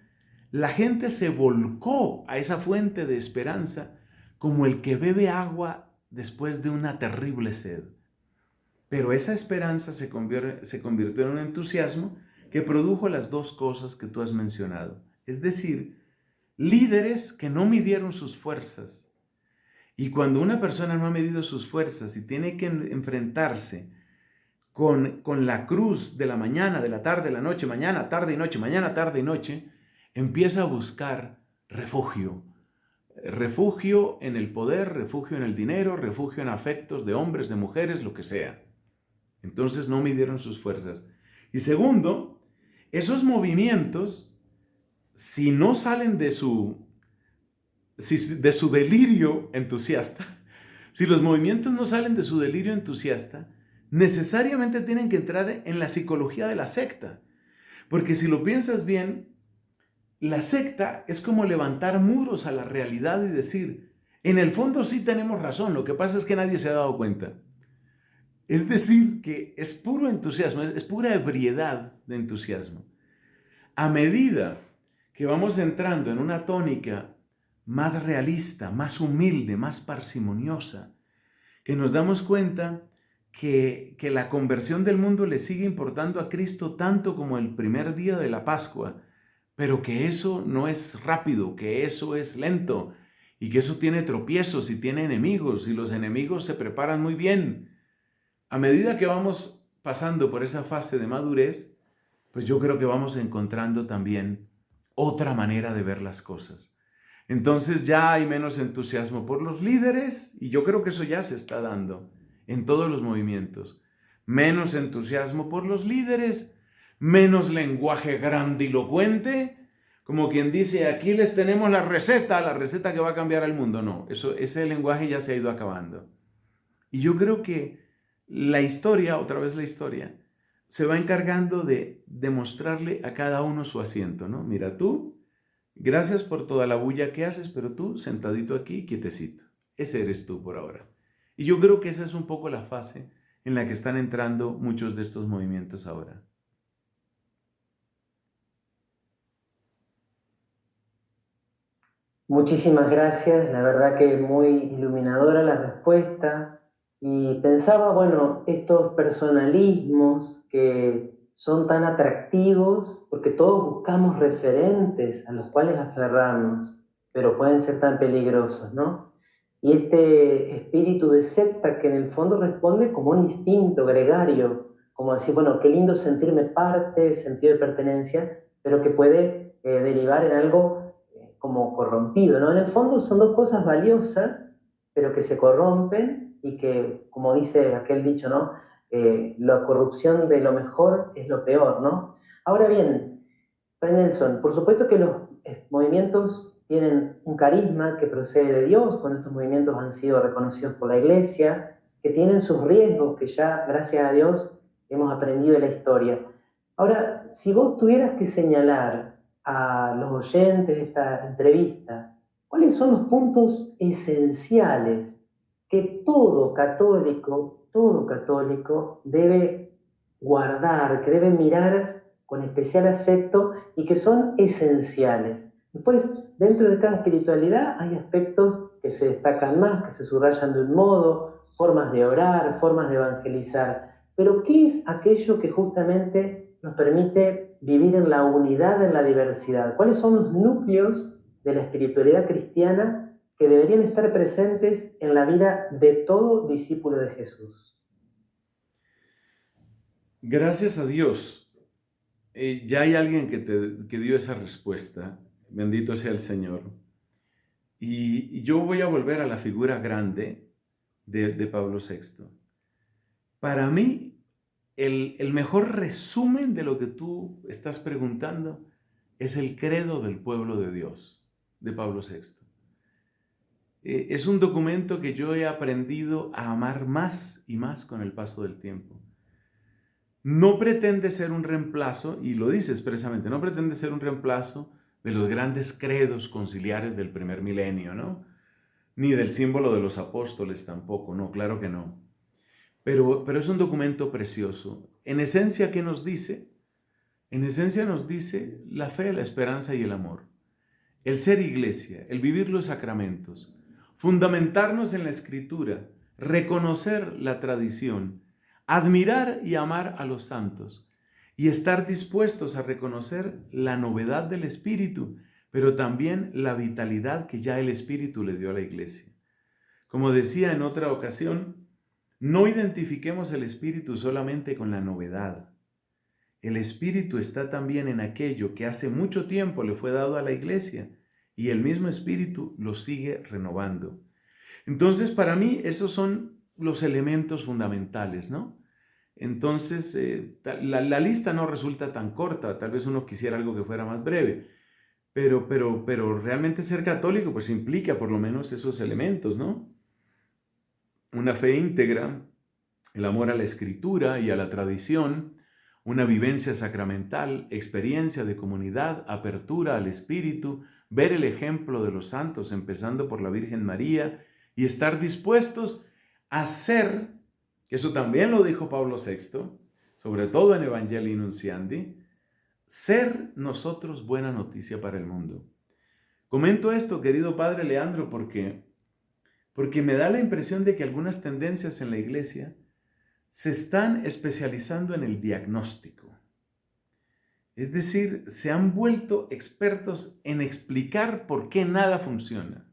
la gente se volcó a esa fuente de esperanza como el que bebe agua después de una terrible sed. Pero esa esperanza se convirtió en un entusiasmo que produjo las dos cosas que tú has mencionado. Es decir, líderes que no midieron sus fuerzas. Y cuando una persona no ha medido sus fuerzas y tiene que enfrentarse con la cruz de la mañana, de la tarde, de la noche, mañana, tarde y noche, mañana, tarde y noche, empieza a buscar refugio. Refugio en el poder, refugio en el dinero, refugio en afectos de hombres, de mujeres, lo que sea. Entonces no midieron sus fuerzas. Y segundo, esos movimientos, si no salen de su delirio entusiasta, si los movimientos no salen de su delirio entusiasta, necesariamente tienen que entrar en la psicología de la secta. Porque si lo piensas bien, la secta es como levantar muros a la realidad y decir, en el fondo sí tenemos razón, lo que pasa es que nadie se ha dado cuenta. Es decir, que es puro entusiasmo, es pura ebriedad de entusiasmo. A medida que vamos entrando en una tónica más realista, más humilde, más parsimoniosa, que nos damos cuenta que la conversión del mundo le sigue importando a Cristo tanto como el primer día de la Pascua, pero que eso no es rápido, que eso es lento y que eso tiene tropiezos y tiene enemigos y los enemigos se preparan muy bien. A medida que vamos pasando por esa fase de madurez, pues yo creo que vamos encontrando también otra manera de ver las cosas. Entonces ya hay menos entusiasmo por los líderes y yo creo que eso ya se está dando en todos los movimientos. Menos entusiasmo por los líderes, menos lenguaje grandilocuente, como quien dice, aquí les tenemos la receta que va a cambiar el mundo. No, ese lenguaje ya se ha ido acabando. Y yo creo que la historia, otra vez la historia, se va encargando de demostrarle a cada uno su asiento, ¿no? Mira, tú, gracias por toda la bulla que haces, pero tú sentadito aquí, quietecito. Ese eres tú por ahora. Y yo creo que esa es un poco la fase en la que están entrando muchos de estos movimientos ahora. Muchísimas gracias, la verdad que muy iluminadora la respuesta. Y pensaba, bueno, estos personalismos que son tan atractivos, porque todos buscamos referentes a los cuales aferrarnos, pero pueden ser tan peligrosos, ¿no? Y este espíritu de secta que en el fondo responde como un instinto gregario, como decir, bueno, qué lindo sentirme parte, sentido de pertenencia, pero que puede derivar en algo como corrompido, ¿no? En el fondo son dos cosas valiosas, pero que se corrompen y que, como dice aquel dicho, ¿no? La corrupción de lo mejor es lo peor, ¿no? Ahora bien, Fray Nelson, por supuesto que los movimientos tienen un carisma que procede de Dios, cuando estos movimientos han sido reconocidos por la Iglesia, que tienen sus riesgos, que ya, gracias a Dios, hemos aprendido de la historia. Ahora, si vos tuvieras que señalar a los oyentes de esta entrevista, ¿cuáles son los puntos esenciales que todo católico debe guardar, que debe mirar con especial afecto y que son esenciales? Después, dentro de cada espiritualidad hay aspectos que se destacan más, que se subrayan de un modo, formas de orar, formas de evangelizar. Pero ¿qué es aquello que justamente nos permite vivir en la unidad, en la diversidad? ¿Cuáles son los núcleos de la espiritualidad cristiana que deberían estar presentes en la vida de todo discípulo de Jesús? Gracias a Dios, ya hay alguien que dio esa respuesta. Bendito sea el Señor. Y yo voy a volver a la figura grande de Pablo VI. Para mí, el mejor resumen de lo que tú estás preguntando es el credo del pueblo de Dios, de Pablo VI. Es un documento que yo he aprendido a amar más y más con el paso del tiempo. No pretende ser un reemplazo, y lo dice expresamente, no pretende ser un reemplazo de los grandes credos conciliares del primer milenio, ¿no? Ni del símbolo de los apóstoles tampoco, no, claro que no. Pero es un documento precioso. En esencia, ¿qué nos dice? En esencia nos dice la fe, la esperanza y el amor. El ser iglesia, el vivir los sacramentos, fundamentarnos en la Escritura, reconocer la tradición, admirar y amar a los santos y estar dispuestos a reconocer la novedad del Espíritu, pero también la vitalidad que ya el Espíritu le dio a la iglesia. Como decía en otra ocasión, no identifiquemos el Espíritu solamente con la novedad. El Espíritu está también en aquello que hace mucho tiempo le fue dado a la iglesia y el mismo Espíritu lo sigue renovando. Entonces, para mí, esos son los elementos fundamentales, ¿no? Entonces, la lista no resulta tan corta, tal vez uno quisiera algo que fuera más breve, pero realmente ser católico pues implica por lo menos esos elementos, ¿no? Una fe íntegra, el amor a la Escritura y a la tradición, una vivencia sacramental, experiencia de comunidad, apertura al Espíritu, ver el ejemplo de los santos, empezando por la Virgen María, y estar dispuestos a ser, que eso también lo dijo Pablo VI, sobre todo en Evangelii Nunciandi, ser nosotros buena noticia para el mundo. Comento esto, querido Padre Leandro, porque me da la impresión de que algunas tendencias en la Iglesia se están especializando en el diagnóstico. Es decir, se han vuelto expertos en explicar por qué nada funciona.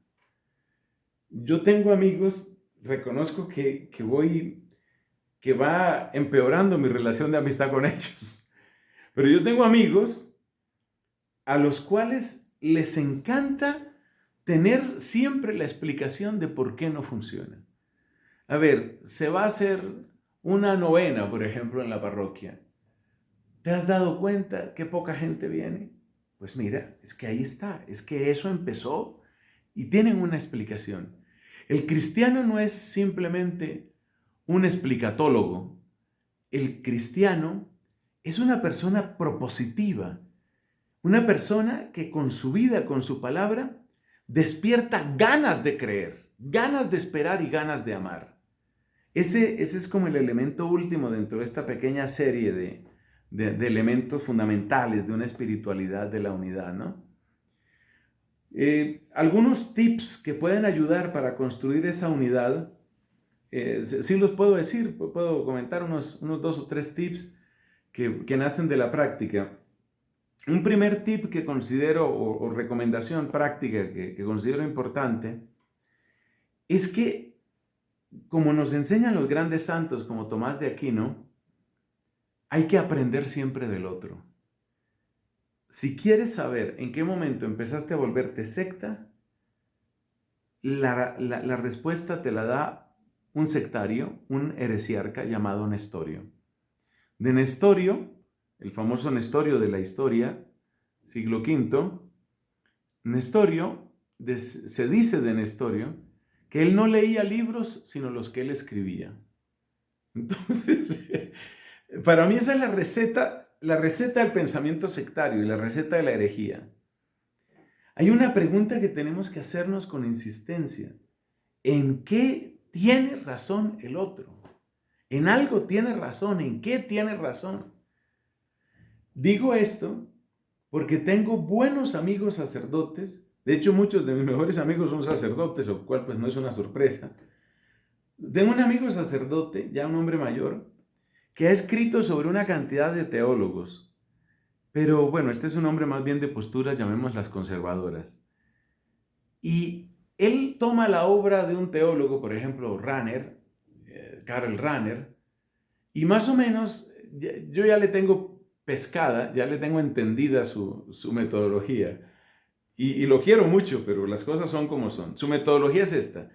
Yo tengo amigos, reconozco que va empeorando mi relación de amistad con ellos, pero yo tengo amigos a los cuales les encanta tener siempre la explicación de por qué no funciona. A ver, se va a hacer una novena, por ejemplo, en la parroquia. ¿Te has dado cuenta que poca gente viene? Pues mira, es que ahí está, es que eso empezó y tienen una explicación. El cristiano no es simplemente un explicatólogo. El cristiano es una persona propositiva, una persona que con su vida, con su palabra, despierta ganas de creer, ganas de esperar y ganas de amar. Ese es como el elemento último dentro de esta pequeña serie de elementos fundamentales de una espiritualidad de la unidad, ¿no? Algunos tips que pueden ayudar para construir esa unidad, sí los puedo decir, puedo comentar unos 2 o 3 tips que nacen de la práctica. Un primer tip que considero, o recomendación práctica que considero importante, es que, como nos enseñan los grandes santos como Tomás de Aquino, hay que aprender siempre del otro. Si quieres saber en qué momento empezaste a volverte secta, la respuesta te la da un sectario, un heresiarca llamado Nestorio. De Nestorio, el famoso Nestorio de la historia, siglo V, Nestorio, se dice de Nestorio que él no leía libros sino los que él escribía. Entonces, para mí esa es la receta del pensamiento sectario y la receta de la herejía. Hay una pregunta que tenemos que hacernos con insistencia. ¿En qué tiene razón el otro? En algo tiene razón. ¿En qué tiene razón? Digo esto porque tengo buenos amigos sacerdotes. De hecho, muchos de mis mejores amigos son sacerdotes, lo cual pues no es una sorpresa. Tengo un amigo sacerdote, ya un hombre mayor, que ha escrito sobre una cantidad de teólogos. Pero bueno, este es un hombre más bien de posturas, llamémoslas conservadoras. Y él toma la obra de un teólogo, por ejemplo, Rahner, Karl Rahner, y más o menos yo ya le tengo pescada, ya le tengo entendida su metodología. Y lo quiero mucho, pero las cosas son como son. Su metodología es esta.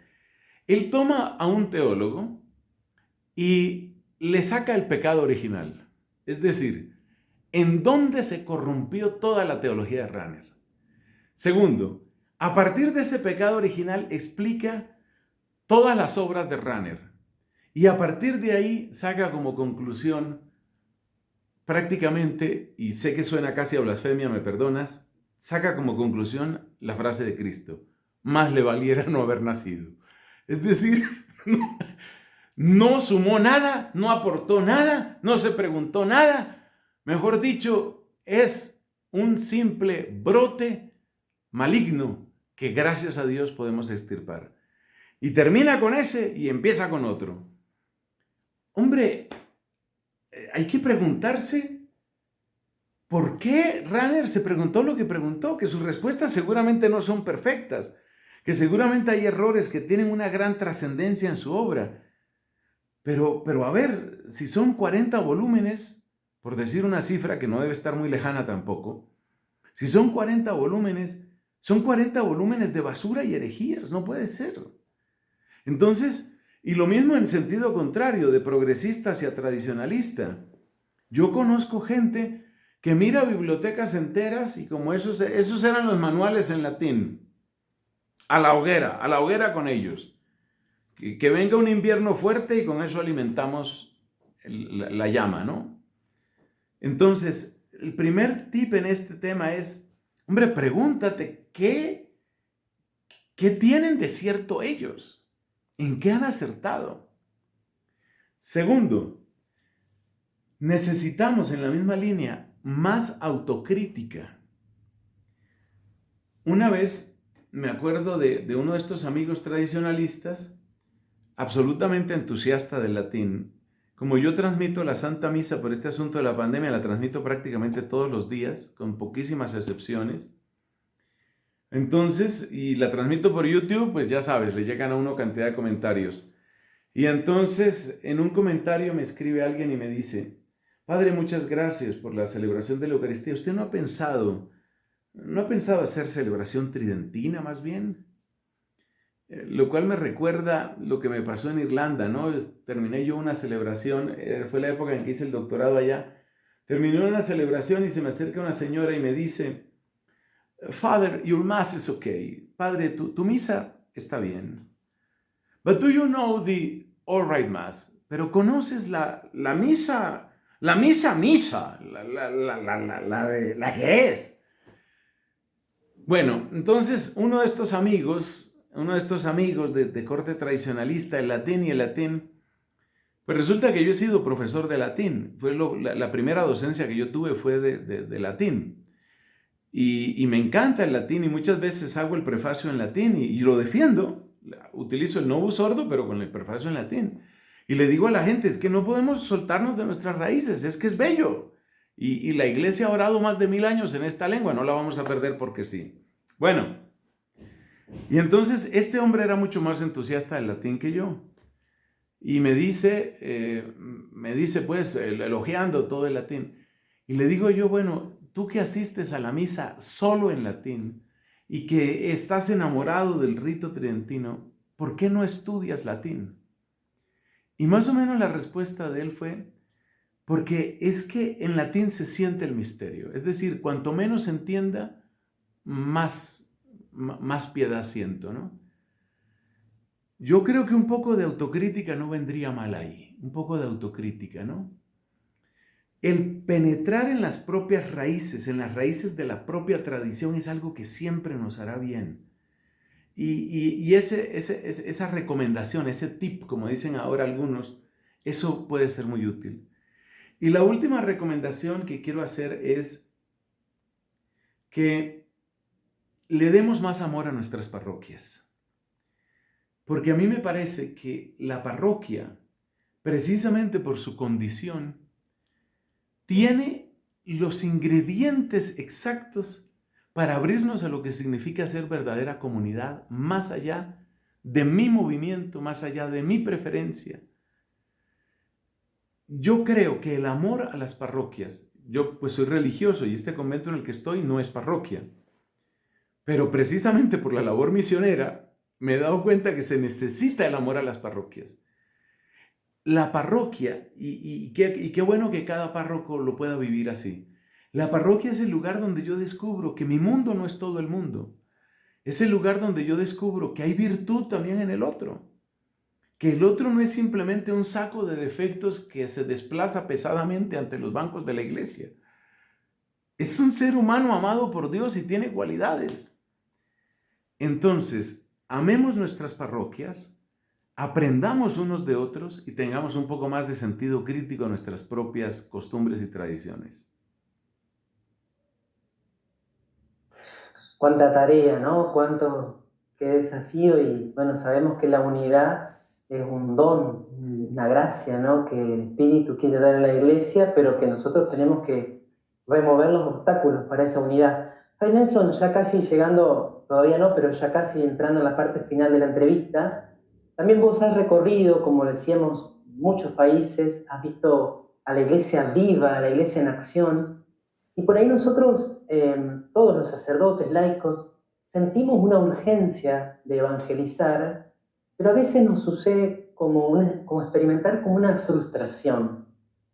Él toma a un teólogo y le saca el pecado original. Es decir, ¿en dónde se corrompió toda la teología de Rahner? Segundo, a partir de ese pecado original explica todas las obras de Rahner. Y a partir de ahí saca como conclusión prácticamente, y sé que suena casi a blasfemia, me perdonas, saca como conclusión la frase de Cristo: más le valiera no haber nacido. Es decir, no sumó nada, no aportó nada, no se preguntó nada. Mejor dicho, es un simple brote maligno que gracias a Dios podemos extirpar. Y termina con ese y empieza con otro. Hombre, hay que preguntarse por qué Rahner se preguntó lo que preguntó, que sus respuestas seguramente no son perfectas, que seguramente hay errores que tienen una gran trascendencia en su obra. Pero a ver, si son 40 volúmenes, por decir una cifra que no debe estar muy lejana tampoco, si son 40 volúmenes, son 40 volúmenes de basura y herejías, no puede ser. Entonces, y lo mismo en sentido contrario, de progresista hacia tradicionalista. Yo conozco gente que mira bibliotecas enteras y como esos eran los manuales en latín, a la hoguera con ellos. Que venga un invierno fuerte y con eso alimentamos la llama, ¿no? Entonces, el primer tip en este tema es, hombre, pregúntate, ¿qué tienen de cierto ellos? ¿En qué han acertado? Segundo, necesitamos en la misma línea más autocrítica. Una vez me acuerdo de uno de estos amigos tradicionalistas, absolutamente entusiasta del latín. Como yo transmito la Santa Misa por este asunto de la pandemia, la transmito prácticamente todos los días, con poquísimas excepciones. Entonces, y la transmito por YouTube, pues ya sabes, le llegan a uno cantidad de comentarios. Y entonces, en un comentario me escribe alguien y me dice: Padre, muchas gracias por la celebración de la Eucaristía. ¿Usted no ha pensado hacer celebración tridentina más bien? Lo cual me recuerda lo que me pasó en Irlanda, ¿no? Terminé yo una celebración, fue la época en que hice el doctorado allá. Terminé una celebración y se me acerca una señora y me dice: Father, your mass is okay. Padre, tu misa está bien. But do you know the all right mass? Pero ¿conoces la misa, la que es? Bueno, entonces uno de estos amigos de corte tradicionalista, el latín, pues resulta que yo he sido profesor de latín. La primera docencia que yo tuve fue de latín. Y me encanta el latín y muchas veces hago el prefacio en latín y lo defiendo. Utilizo el Novus Ordo, pero con el prefacio en latín. Y le digo a la gente, es que no podemos soltarnos de nuestras raíces, es que es bello. Y la iglesia ha orado más de 1000 años en esta lengua, no la vamos a perder porque sí. Bueno, y entonces este hombre era mucho más entusiasta del latín que yo. Y me dice pues, elogiando todo el latín. Y le digo yo, bueno, tú que asistes a la misa solo en latín y que estás enamorado del rito tridentino, ¿por qué no estudias latín? Y más o menos la respuesta de él fue: porque es que en latín se siente el misterio. Es decir, cuanto menos entienda, más piedad siento, ¿no? Yo creo que un poco de autocrítica no vendría mal ahí. Un poco de autocrítica, ¿no? El penetrar en las propias raíces, en las raíces de la propia tradición, es algo que siempre nos hará bien. Y esa recomendación, ese tip, como dicen ahora algunos, eso puede ser muy útil. Y la última recomendación que quiero hacer es que le demos más amor a nuestras parroquias. Porque a mí me parece que la parroquia, precisamente por su condición, tiene los ingredientes exactos para abrirnos a lo que significa ser verdadera comunidad, más allá de mi movimiento, más allá de mi preferencia. Yo creo que el amor a las parroquias, yo pues soy religioso y este convento en el que estoy no es parroquia, pero precisamente por la labor misionera me he dado cuenta que se necesita el amor a las parroquias. la parroquia, y qué bueno que cada párroco lo pueda vivir así. La parroquia es el lugar donde yo descubro que mi mundo no es todo el mundo. Es el lugar donde yo descubro que hay virtud también en el otro. Que el otro no es simplemente un saco de defectos que se desplaza pesadamente ante los bancos de la iglesia. Es un ser humano amado por Dios y tiene cualidades. Entonces, amemos nuestras parroquias, aprendamos unos de otros y tengamos un poco más de sentido crítico en nuestras propias costumbres y tradiciones. Cuánta tarea, ¿no? Qué desafío, y bueno, sabemos que la unidad es un don, una gracia, ¿no? Que el Espíritu quiere dar a la Iglesia, pero que nosotros tenemos que remover los obstáculos para esa unidad. Ay, Nelson, ya casi llegando, todavía no, pero ya casi entrando en la parte final de la entrevista, también vos has recorrido, como decíamos, muchos países, has visto a la Iglesia viva, a la Iglesia en acción, y por ahí nosotros, todos los sacerdotes laicos, sentimos una urgencia de evangelizar, pero a veces nos sucede como experimentar como una frustración.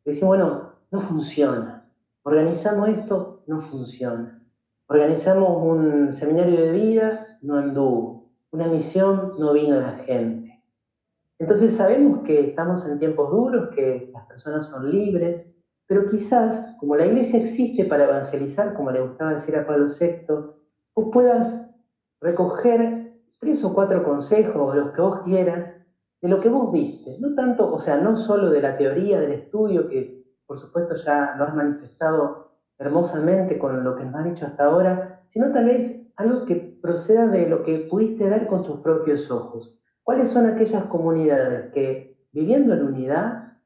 Decimos, bueno, no funciona. Organizamos esto, no funciona. Organizamos un seminario de vida, no anduvo. Una misión, no vino la gente. Entonces sabemos que estamos en tiempos duros, que las personas son libres, pero quizás, como la iglesia existe para evangelizar, como le gustaba decir a Pablo VI, vos puedas recoger 3 o 4 consejos, o los que vos quieras, de lo que vos viste. No tanto, o sea, no solo de la teoría, del estudio, que por supuesto ya lo has manifestado hermosamente con lo que nos han dicho hasta ahora, sino tal vez algo que proceda de lo que pudiste ver con tus propios ojos. ¿Cuáles son aquellas comunidades que, viviendo en unidad,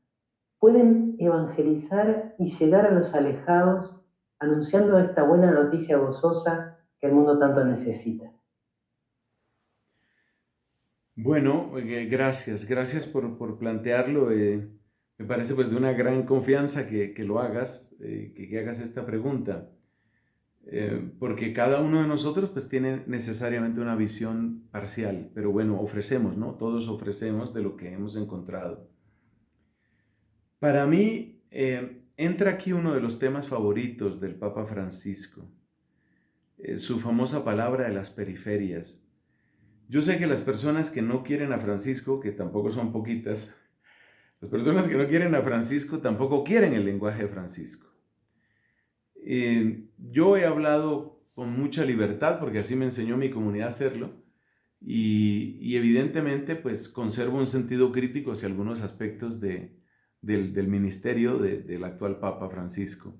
pueden evangelizar y llegar a los alejados, anunciando esta buena noticia gozosa que el mundo tanto necesita? Bueno, gracias por plantearlo. Me parece pues de una gran confianza que lo hagas, que hagas esta pregunta. Porque cada uno de nosotros pues tiene necesariamente una visión parcial, pero bueno, ofrecemos, ¿no? Todos ofrecemos de lo que hemos encontrado. Para mí, entra aquí uno de los temas favoritos del Papa Francisco, su famosa palabra de las periferias. Yo sé que las personas que no quieren a Francisco, que tampoco son poquitas, las personas que no quieren a Francisco tampoco quieren el lenguaje de Francisco. Yo he hablado con mucha libertad, porque así me enseñó mi comunidad a hacerlo, y evidentemente pues conservo un sentido crítico hacia algunos aspectos del ministerio del actual Papa Francisco.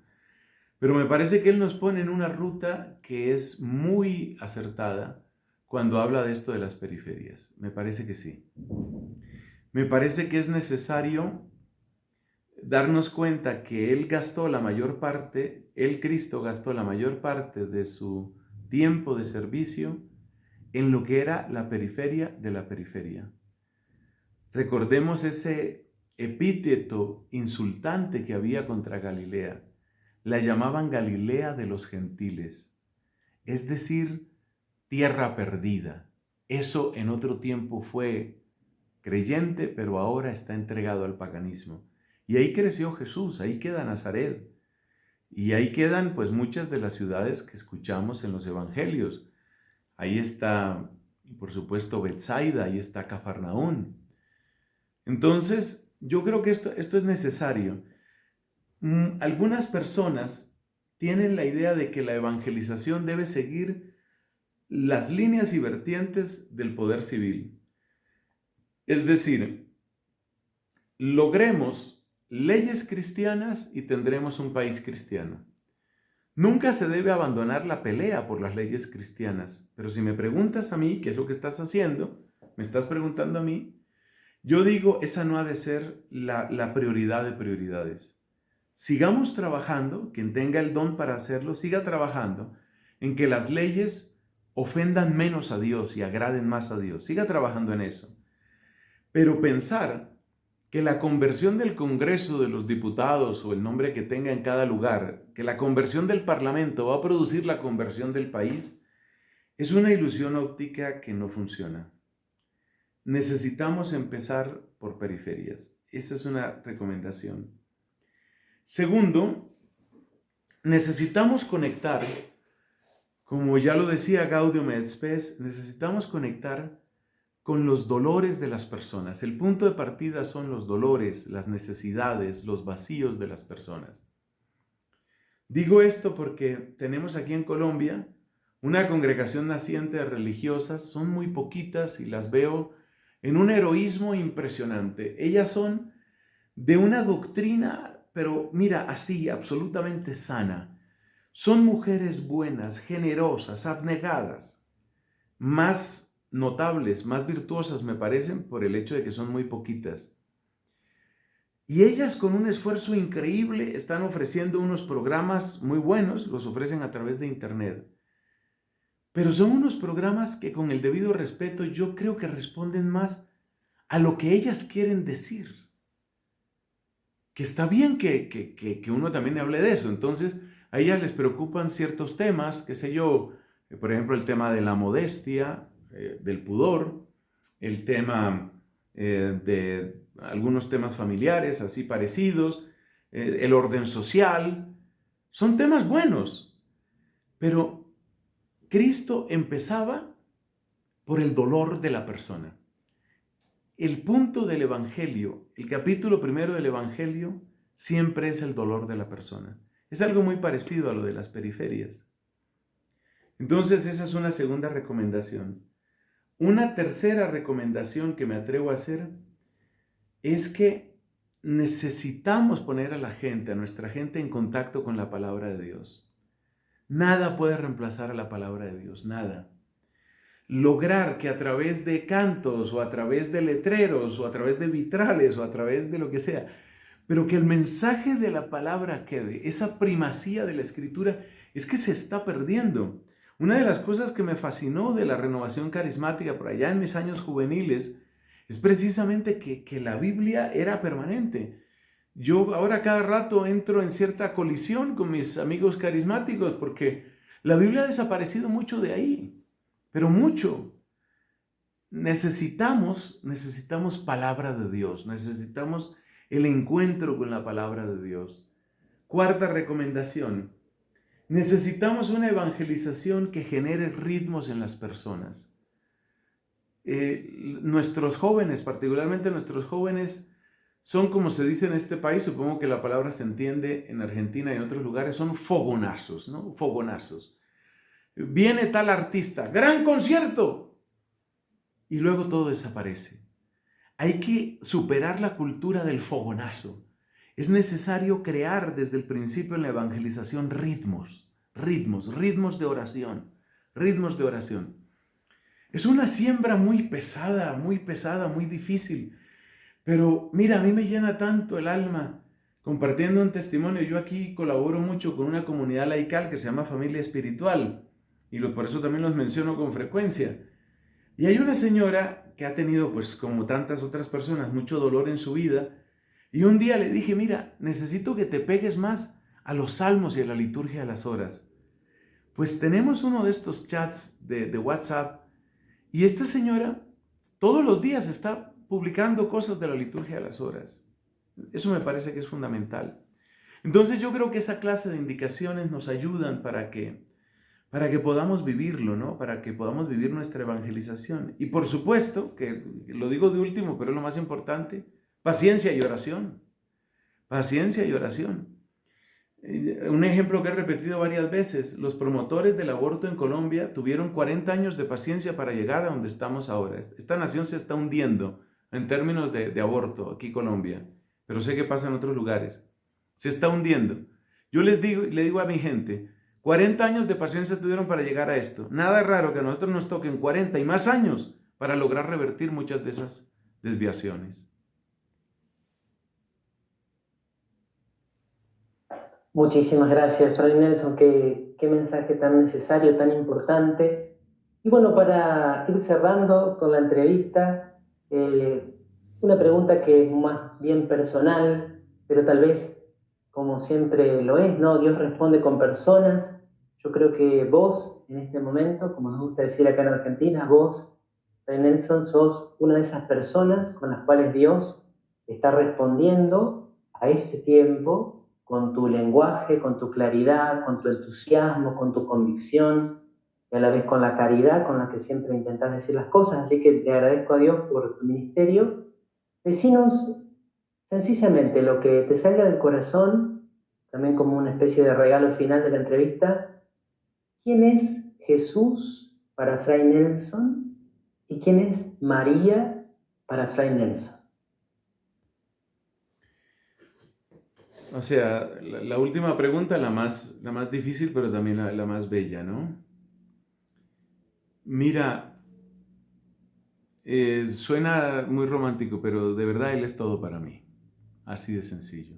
Pero me parece que él nos pone en una ruta que es muy acertada cuando habla de esto de las periferias. Me parece que sí. Me parece que es necesario darnos cuenta que él gastó la mayor parte, el Cristo gastó la mayor parte de su tiempo de servicio en lo que era la periferia de la periferia. Recordemos ese epíteto insultante que había contra Galilea. La llamaban Galilea de los gentiles, es decir, tierra perdida. Eso en otro tiempo fue creyente, pero ahora está entregado al paganismo. Y ahí creció Jesús, ahí queda Nazaret. Y ahí quedan pues muchas de las ciudades que escuchamos en los evangelios. Ahí está, por supuesto, Betsaida, ahí está Cafarnaún. Entonces, yo creo que esto es necesario. Algunas personas tienen la idea de que la evangelización debe seguir las líneas y vertientes del poder civil. Es decir, logremos leyes cristianas y tendremos un país cristiano. Nunca se debe abandonar la pelea por las leyes cristianas, pero si me preguntas a mí qué es lo que estás haciendo, me estás preguntando a mí, yo digo, esa no ha de ser la prioridad de prioridades. Sigamos trabajando, quien tenga el don para hacerlo, siga trabajando en que las leyes ofendan menos a Dios y agraden más a Dios. Siga trabajando en eso. Pero pensar que la conversión del Congreso de los Diputados o el nombre que tenga en cada lugar, que la conversión del Parlamento va a producir la conversión del país, es una ilusión óptica que no funciona. Necesitamos empezar por periferias. Esa es una recomendación. Segundo, necesitamos conectar, como ya lo decía Gaudium et Spes, necesitamos conectar con los dolores de las personas. El punto de partida son los dolores, las necesidades, los vacíos de las personas. Digo esto porque tenemos aquí en Colombia una congregación naciente de religiosas, son muy poquitas y las veo en un heroísmo impresionante. Ellas son de una doctrina, pero mira, así, absolutamente sana. Son mujeres buenas, generosas, abnegadas, más notables, más virtuosas me parecen por el hecho de que son muy poquitas. Y ellas con un esfuerzo increíble están ofreciendo unos programas muy buenos, los ofrecen a través de internet. Pero son unos programas que con el debido respeto yo creo que responden más a lo que ellas quieren decir. Que está bien que uno también hable de eso. Entonces a ellas les preocupan ciertos temas, qué sé yo, por ejemplo el tema de la modestia, del pudor, el tema de algunos temas familiares así parecidos, el orden social. Son temas buenos, pero Cristo empezaba por el dolor de la persona. El punto del Evangelio, el capítulo primero del Evangelio, siempre es el dolor de la persona. Es algo muy parecido a lo de las periferias. Entonces, esa es una segunda recomendación. Una tercera recomendación que me atrevo a hacer es que necesitamos poner a la gente, a nuestra gente, en contacto con la palabra de Dios. Nada puede reemplazar a la palabra de Dios, nada. Lograr que a través de cantos o a través de letreros o a través de vitrales o a través de lo que sea, pero que el mensaje de la palabra quede, esa primacía de la escritura, es que se está perdiendo. Una de las cosas que me fascinó de la renovación carismática por allá en mis años juveniles es precisamente que la Biblia era permanente. Yo ahora cada rato entro en cierta colisión con mis amigos carismáticos porque la Biblia ha desaparecido mucho de ahí, pero mucho. Necesitamos palabra de Dios, necesitamos el encuentro con la palabra de Dios. Cuarta recomendación, necesitamos una evangelización que genere ritmos en las personas. Nuestros jóvenes, particularmente nuestros jóvenes, son, como se dice en este país, supongo que la palabra se entiende en Argentina y en otros lugares, son fogonazos, ¿no? Fogonazos. Viene tal artista, gran concierto, y luego todo desaparece. Hay que superar la cultura del fogonazo. Es necesario crear desde el principio en la evangelización ritmos de oración, ritmos de oración. Es una siembra muy pesada, muy difícil. Pero mira, a mí me llena tanto el alma compartiendo un testimonio. Yo aquí colaboro mucho con una comunidad laical que se llama Familia Espiritual y por eso también los menciono con frecuencia. Y hay una señora que ha tenido, pues como tantas otras personas, mucho dolor en su vida. Y un día le dije, mira, necesito que te pegues más a los salmos y a la liturgia de las horas. Pues tenemos uno de estos chats de WhatsApp y esta señora todos los días está publicando cosas de la liturgia de las horas. Eso me parece que es fundamental. Entonces yo creo que esa clase de indicaciones nos ayudan para que podamos vivirlo, ¿no? Para que podamos vivir nuestra evangelización. Y por supuesto, que lo digo de último, pero es lo más importante, paciencia y oración. Paciencia y oración. Un ejemplo que he repetido varias veces, los promotores del aborto en Colombia tuvieron 40 años de paciencia para llegar a donde estamos ahora. Esta nación se está hundiendo en términos de aborto, aquí en Colombia, pero sé que pasa en otros lugares. Se está hundiendo. Yo le digo a mi gente, 40 años de paciencia tuvieron para llegar a esto. Nada raro que a nosotros nos toquen 40 y más años para lograr revertir muchas de esas desviaciones. Muchísimas gracias, Fray Nelson. Qué mensaje tan necesario, tan importante. Y bueno, para ir cerrando con la entrevista, una pregunta que es más bien personal, pero tal vez, como siempre lo es, ¿no? Dios responde con personas. Yo creo que vos, en este momento, como nos gusta decir acá en Argentina, vos, Fray Nelson, sos una de esas personas con las cuales Dios está respondiendo a este tiempo con tu lenguaje, con tu claridad, con tu entusiasmo, con tu convicción, y a la vez con la caridad con la que siempre intentas decir las cosas. Así que te agradezco a Dios por tu ministerio. Decinos sencillamente lo que te salga del corazón, también como una especie de regalo final de la entrevista. ¿Quién es Jesús para Fray Nelson y quién es María para Fray Nelson? O sea, la última pregunta, la más difícil, pero también la más bella, ¿no? Mira, suena muy romántico, pero de verdad Él es todo para mí. Así de sencillo.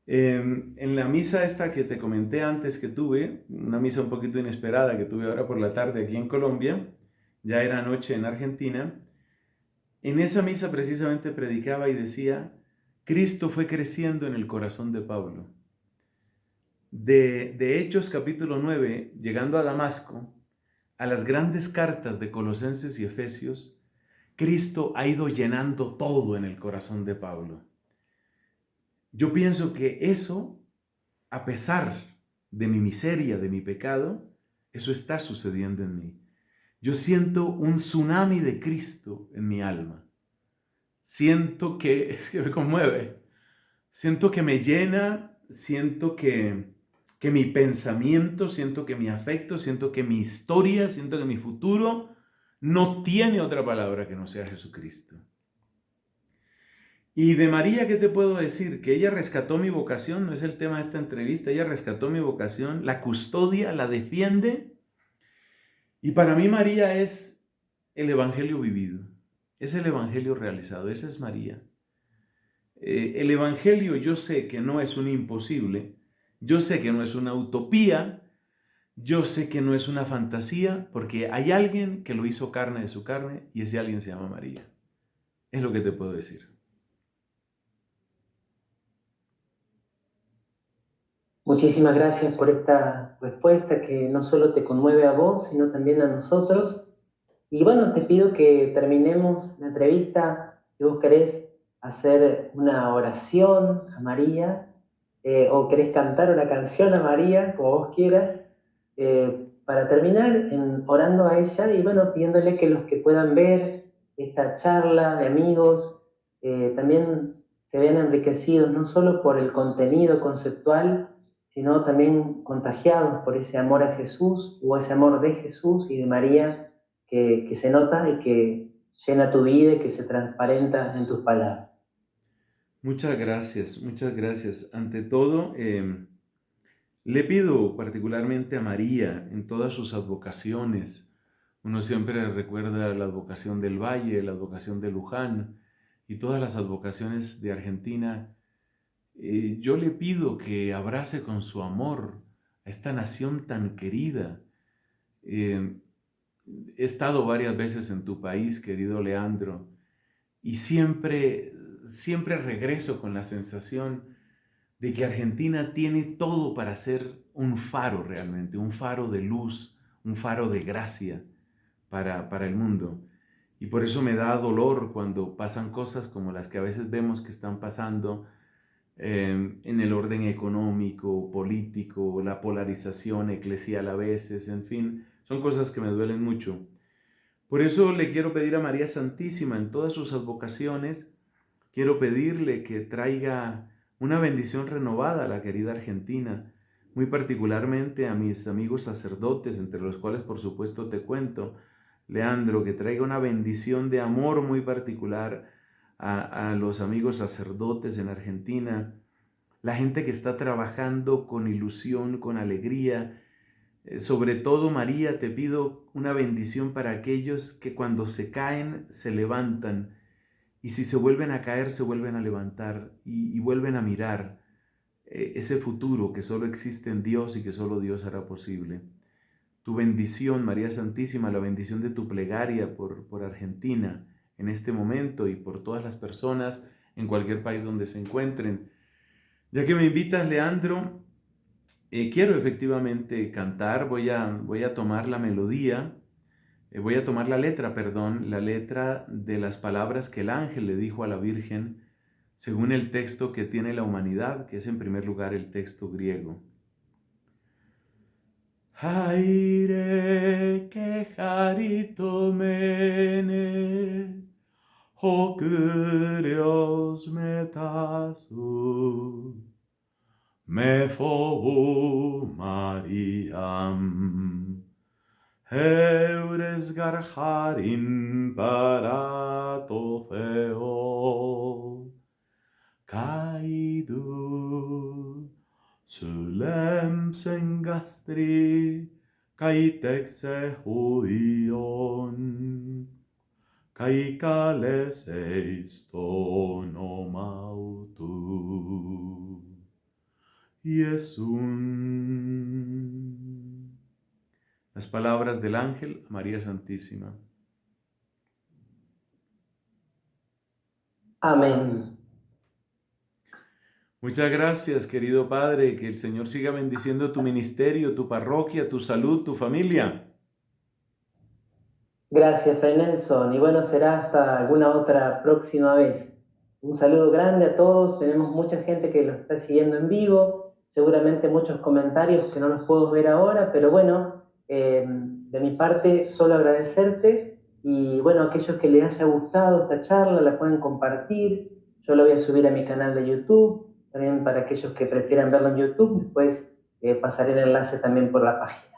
En la misa esta que te comenté antes que tuve, una misa un poquito inesperada que tuve ahora por la tarde aquí en Colombia, ya era noche en Argentina, en esa misa precisamente predicaba y decía, Cristo fue creciendo en el corazón de Pablo. De Hechos capítulo 9, llegando a Damasco, a las grandes cartas de Colosenses y Efesios, Cristo ha ido llenando todo en el corazón de Pablo. Yo pienso que eso, a pesar de mi miseria, de mi pecado, eso está sucediendo en mí. Yo siento un tsunami de Cristo en mi alma. Siento es que me conmueve. Siento que me llena, siento que mi pensamiento, siento que mi afecto, siento que mi historia, siento que mi futuro no tiene otra palabra que no sea Jesucristo. Y de María, ¿qué te puedo decir? Que ella rescató mi vocación, no es el tema de esta entrevista, ella rescató mi vocación, la custodia, la defiende. Y para mí María es el Evangelio vivido, es el Evangelio realizado, esa es María. El Evangelio yo sé que no es un imposible, yo sé que no es una utopía, yo sé que no es una fantasía, porque hay alguien que lo hizo carne de su carne y ese alguien se llama María. Es lo que te puedo decir. Muchísimas gracias por esta respuesta que no solo te conmueve a vos, sino también a nosotros. Y bueno, te pido que terminemos la entrevista. Si vos querés hacer una oración a María, o querés cantar una canción a María, como vos quieras, para terminar orando a ella y bueno, pidiéndole que los que puedan ver esta charla de amigos también se vean enriquecidos no solo por el contenido conceptual, sino también contagiados por ese amor a Jesús o ese amor de Jesús y de María que se nota y que llena tu vida y que se transparenta en tus palabras. Muchas gracias, muchas gracias. Ante todo, le pido particularmente a María en todas sus advocaciones. Uno siempre recuerda la advocación del Valle, la advocación de Luján y todas las advocaciones de Argentina. Yo le pido que abrace con su amor a esta nación tan querida. Eh, He estado varias veces en tu país, querido Leandro, y siempre regreso con la sensación de que Argentina tiene todo para ser un faro realmente, un faro de luz, un faro de gracia para el mundo. Y por eso me da dolor cuando pasan cosas como las que a veces vemos que están pasando en el orden económico, político, la polarización eclesial a veces, en fin, son cosas que me duelen mucho. Por eso le quiero pedir a María Santísima en todas sus advocaciones, quiero pedirle que traiga una bendición renovada a la querida Argentina, muy particularmente a mis amigos sacerdotes, entre los cuales por supuesto te cuento, Leandro, que traiga una bendición de amor muy particular a los amigos sacerdotes en Argentina, la gente que está trabajando con ilusión, con alegría. Sobre todo, María, te pido una bendición para aquellos que cuando se caen se levantan y si se vuelven a caer se vuelven a levantar y vuelven a mirar ese futuro que solo existe en Dios y que solo Dios hará posible. Tu bendición, María Santísima, la bendición de tu plegaria por Argentina en este momento y por todas las personas en cualquier país donde se encuentren. Ya que me invitas, Leandro, quiero efectivamente cantar, voy a tomar la melodía voy a tomar la letra de las palabras que el ángel le dijo a la Virgen según el texto que tiene la humanidad, que es en primer lugar el texto griego. Haire que charitomene, ho kyrios metasu, me phou Mariam, heures garcharin parato theo, kaidu, sulem sengastri, kaitexe huion, kaikales eiston omautu. Iesun. Las palabras del ángel a María Santísima. Amén. Muchas gracias, querido Padre, que el Señor siga bendiciendo tu ministerio, tu parroquia, tu salud, tu familia. Gracias, Fray Nelson. Y bueno, será hasta alguna otra próxima vez. Un saludo grande a todos. Tenemos mucha gente que lo está siguiendo en vivo. Seguramente muchos comentarios que no los puedo ver ahora, pero bueno, de mi parte, solo agradecerte. Y bueno, aquellos que les haya gustado esta charla, la pueden compartir. Yo la voy a subir a mi canal de YouTube. También para aquellos que prefieran verlo en YouTube, después pasaré el enlace también por la página.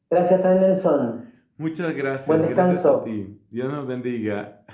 Gracias, Fray Nelson. Muchas Buen gracias, gracias a descanso. ti. Dios nos bendiga.